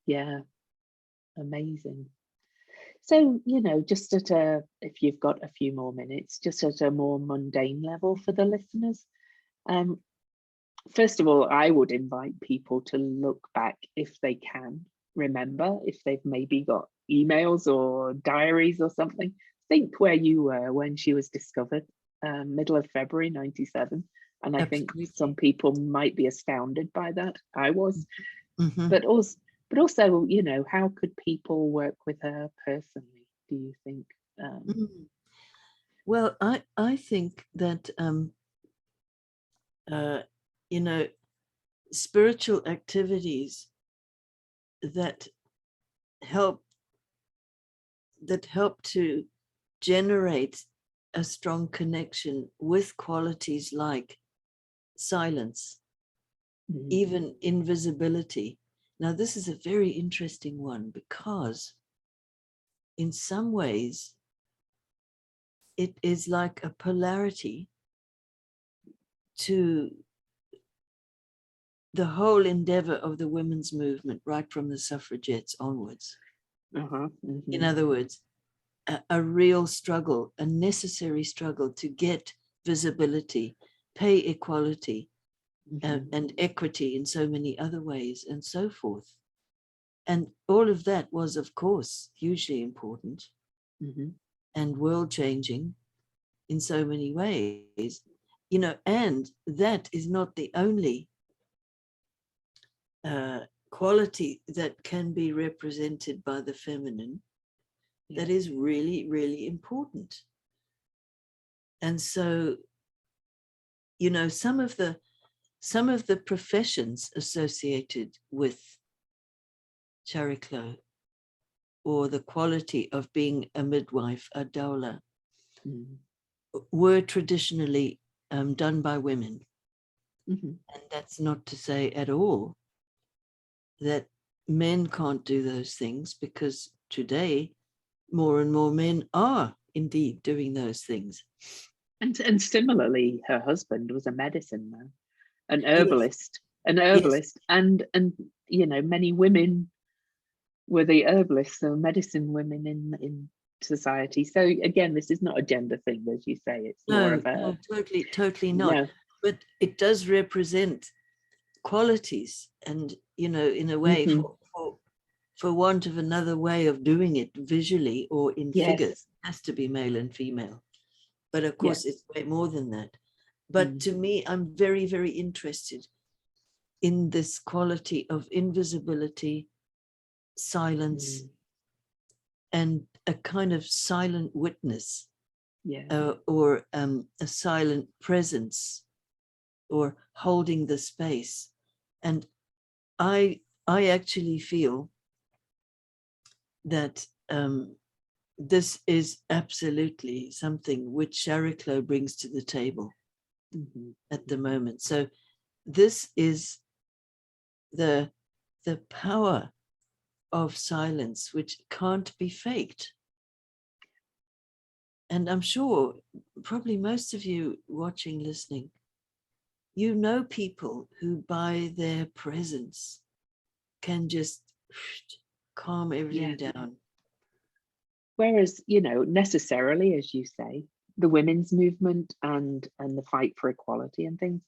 Yeah, amazing. So, just if you've got a few more minutes, just at a more mundane level for the listeners, first of all, I would invite people to look back if they can remember, if they've maybe got emails or diaries or something. Think where you were when she was discovered, middle of February 97. And I think some people might be astounded by that. I was. But also, how could people work with her personally, do you think? Well, I think that spiritual activities that help to generate a strong connection with qualities like silence, even invisibility. Now, this is a very interesting one because in some ways it is like a polarity to the whole endeavor of the women's movement, right from the suffragettes onwards. In other words, a real struggle, a necessary struggle to get visibility, pay equality, and equity in so many other ways, and so forth. And all of that was, of course, hugely important. and world changing in so many ways, and that is not the only quality that can be represented by the feminine. That is really, really important. And so, some of the professions associated with Chariklo, or the quality of being a midwife, a doula, were traditionally done by women. And that's not to say at all that men can't do those things, because today more and more men are indeed doing those things. And similarly, her husband was a medicine man, an herbalist, and many women were the herbalists or medicine women in society. So again, this is not a gender thing, as you say. It's more of a no, totally not. But it does represent qualities, and in a way, for want of another way of doing it visually or in figures, it has to be male and female. But of course, it's way more than that. But to me, I'm very, very interested in this quality of invisibility, silence, and a kind of silent witness, or a silent presence, or holding the space. And I actually feel that this is absolutely something which Chariklo brings to the table at the moment. So this is the power of silence, which can't be faked. And I'm sure probably most of you watching, listening, people who by their presence can just calm everything down. Whereas, necessarily, as you say, the women's movement and the fight for equality and things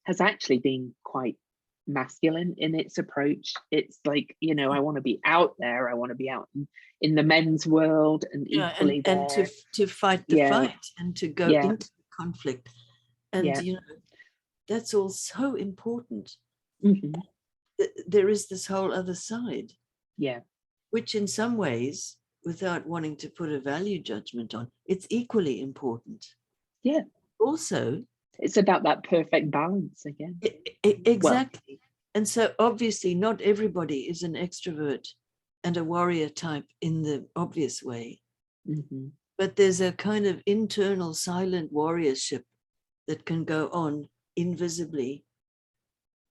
has actually been quite masculine in its approach. It's like, I want to be out there. I want to be out in the men's world and equally and to fight the fight and to go into the conflict. And, that's all so important. There is this whole other side. Which in some ways, without wanting to put a value judgment on, it's equally important. Also, it's about that perfect balance again. Exactly. And so obviously not everybody is an extrovert and a warrior type in the obvious way. But there's a kind of internal silent warriorship that can go on invisibly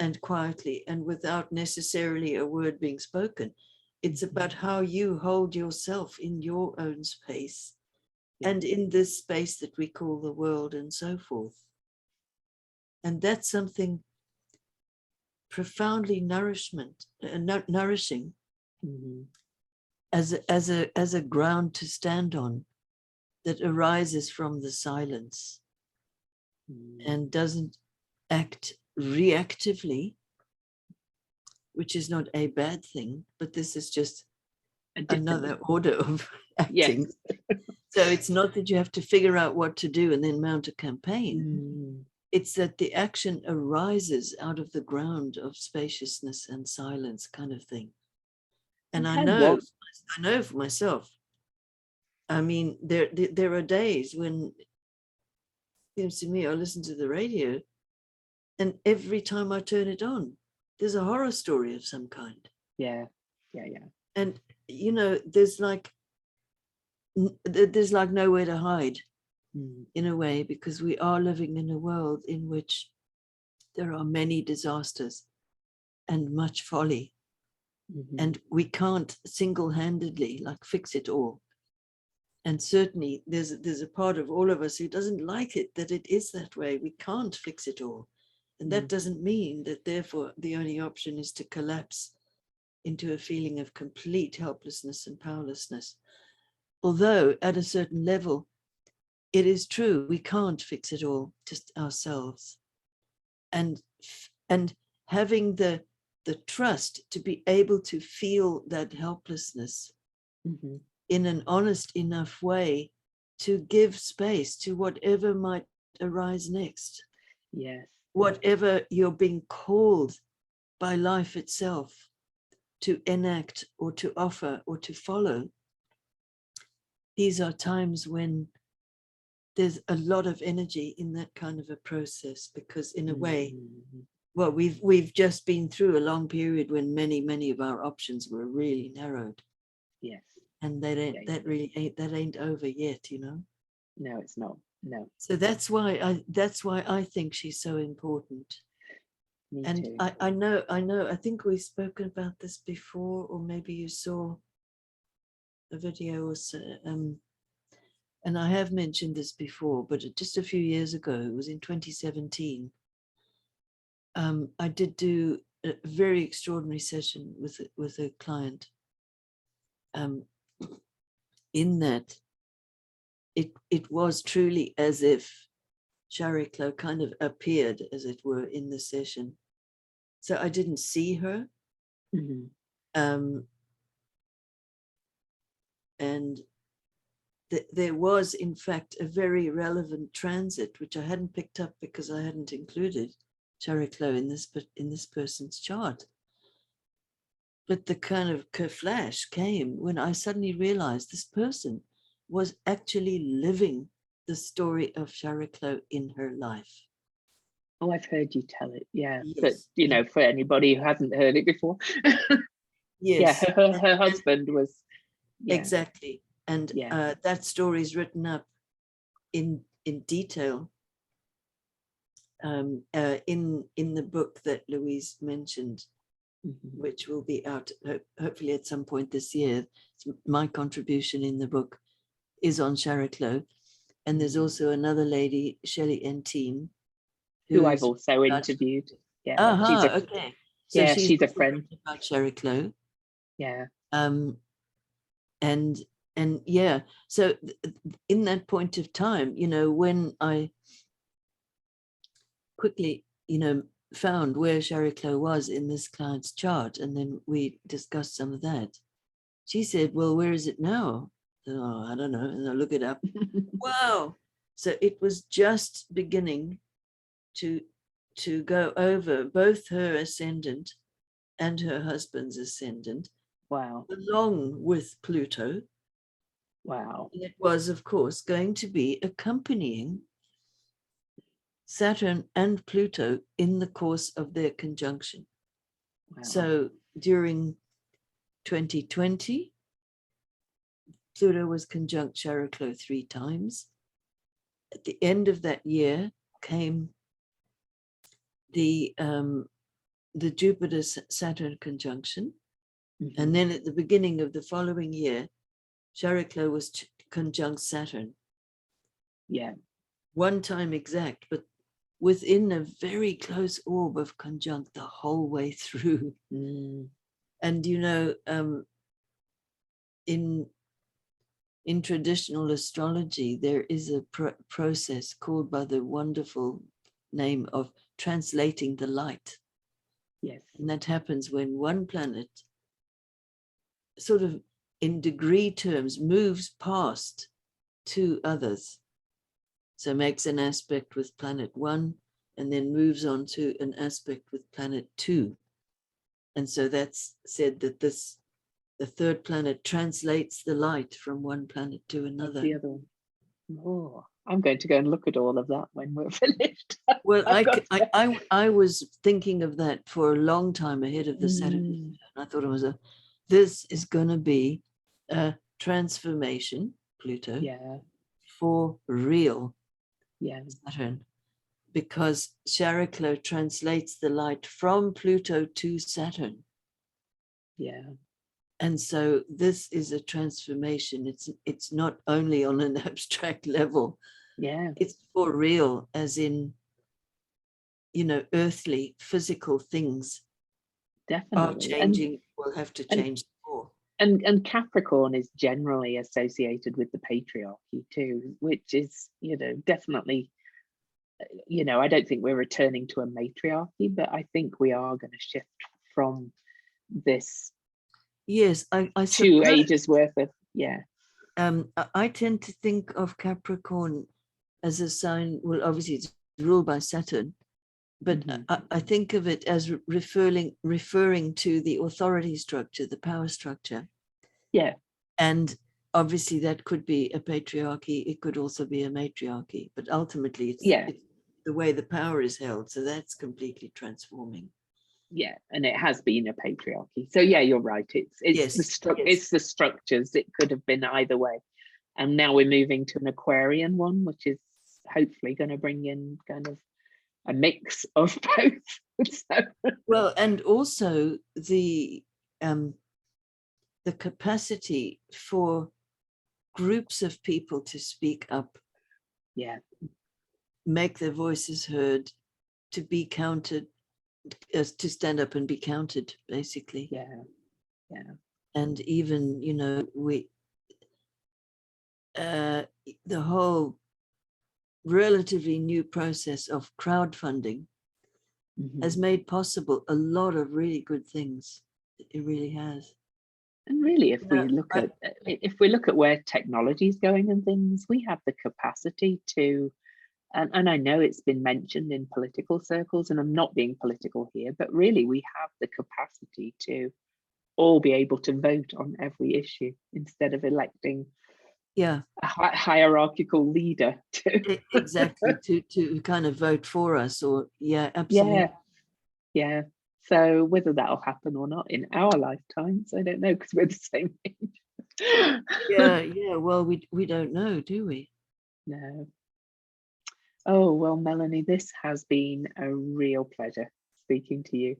and quietly and without necessarily a word being spoken. It's about how you hold yourself in your own space and in this space that we call the world and so forth. And that's something profoundly nourishing as a ground to stand on that arises from the silence and doesn't act reactively, which is not a bad thing, but this is just another order of acting. So it's not that you have to figure out what to do and then mount a campaign. It's that the action arises out of the ground of spaciousness and silence, kind of thing. And I know for myself, I mean, there are days when it seems to me I listen to the radio and every time I turn it on, there's a horror story of some kind. And, there's like nowhere to hide in a way, because we are living in a world in which there are many disasters and much folly. And we can't single-handedly fix it all. And certainly there's a part of all of us who doesn't like it, that it is that way. We can't fix it all. And that doesn't mean that therefore the only option is to collapse into a feeling of complete helplessness and powerlessness. Although at a certain level, it is true, we can't fix it all just ourselves. And having the trust to be able to feel that helplessness in an honest enough way to give space to whatever might arise next. Yes. Whatever you're being called by life itself to enact or to offer or to follow. These are times when there's a lot of energy in that kind of a process, because in a way, well, we've just been through a long period when many of our options were really narrowed. Yes. And that ain't over yet, you know. No, it's not. No. So that's why I think she's so important. Me And too. I know, I think we've spoken about this before, or maybe you saw a video or so, and I have mentioned this before, but just a few years ago, it was in 2017, I did do a very extraordinary session with a client, in that it was truly as if Chariklo kind of appeared, as it were, in the session. So I didn't see her. And there was, in fact, a very relevant transit, which I hadn't picked up because I hadn't included Chariklo in this person's chart. But the kind of kerflash came when I suddenly realized this person was actually living the story of Chariklo in her life. Oh, I've heard you tell it. Yeah. Yes. But, you know, for anybody who hasn't heard it before. Yes. Yeah, her husband was. Yeah. Exactly. And that story is written up in detail in the book that Louise mentioned, which will be out hopefully at some point this year. My contribution in the book is on Chariklo. And there's also another lady, Shelley Entine, who I've also interviewed. Yeah, okay. So she's a friend about Chariklo. Yeah. And yeah, so in that point of time, you know, when I quickly, you know, found where Chariklo was in this client's chart, and then we discussed some of that, she said, well, where is it now? Oh, I don't know. And I look it up. Wow. So it was just beginning to go over both her ascendant and her husband's ascendant. Wow. Along with Pluto. Wow. And it was, of course, going to be accompanying Saturn and Pluto in the course of their conjunction. Wow. So during 2020, Pluto was conjunct Chariklo 3 times. At the end of that year came the Jupiter-Saturn conjunction. And then at the beginning of the following year, Chariklo was conjunct Saturn. Yeah. 1 time exact, but within a very close orb of conjunct the whole way through. And, you know, in traditional astrology, there is a process called by the wonderful name of translating the light. Yes. And that happens when one planet sort of in degree terms moves past 2 others. So makes an aspect with planet 1 and then moves on to an aspect with planet 2. And so that's said that the 3rd planet translates the light from one planet to another. The other one. Oh, I'm going to go and look at all of that when we're finished. Well, I was thinking of that for a long time ahead of the Saturday. I thought this is going to be a transformation, Pluto, for real, Saturn, because Chariklo translates the light from Pluto to Saturn. Yeah. And so this is a transformation. It's not only on an abstract level. Yeah. It's for real, as in, you know, earthly, physical things are changing, will have to change more. And Capricorn is generally associated with the patriarchy too, which is, you know, definitely, you know, I don't think we're returning to a matriarchy, but I think we are going to shift from this. Yes, I 2 ages worth of, I tend to think of Capricorn as a sign, well, obviously it's ruled by Saturn, but I think of it as referring to the authority structure, the power structure. Yeah. And obviously that could be a patriarchy, it could also be a matriarchy, but ultimately it's the way the power is held. So that's completely transforming. Yeah, and it has been a patriarchy. So yeah, you're right. It's the structures. It could have been either way. And now we're moving to an Aquarian one, which is hopefully going to bring in kind of a mix of both. So. Well, and also the capacity for groups of people to speak up, make their voices heard, to be counted, to stand up and be counted, basically. And even, you know, the whole relatively new process of crowdfunding has made possible a lot of really good things. It really has. And really, if we look at where technology is going and things, we have the capacity to, and I know it's been mentioned in political circles, and I'm not being political here, but really we have the capacity to all be able to vote on every issue instead of electing a hierarchical leader to exactly to kind of vote for us, or absolutely. So whether that'll happen or not in our lifetimes, I don't know, because we're the same age. Well, we don't know, do we? No. Oh well, Melanie, this has been a real pleasure speaking to you.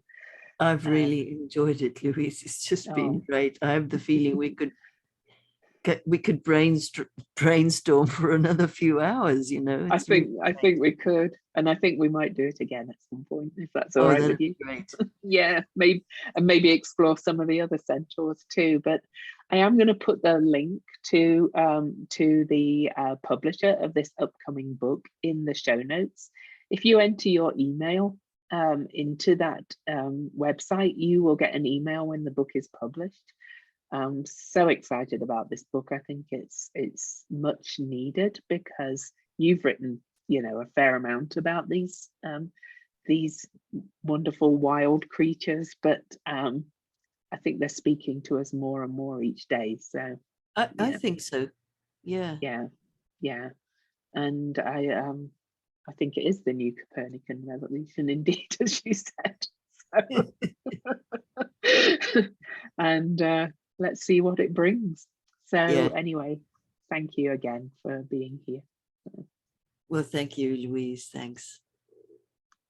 I've really enjoyed it, Louise. It's just been great. I have the feeling we could brainstorm for another few hours, you know. I think we could, and I think we might do it again at some point, if that's all right with you. Great. maybe explore some of the other centaurs too. But I am going to put the link to the publisher of this upcoming book in the show notes. If you enter your email into that website, you will get an email when the book is published. I'm so excited about this book. I think it's much needed, because you've written, you know, a fair amount about these wonderful wild creatures, but I think they're speaking to us more and more each day. So I think so. Yeah. And I think it is the new Copernican revolution, indeed, as you said. So. And let's see what it brings. So anyway, thank you again for being here. Well, thank you, Louise. Thanks.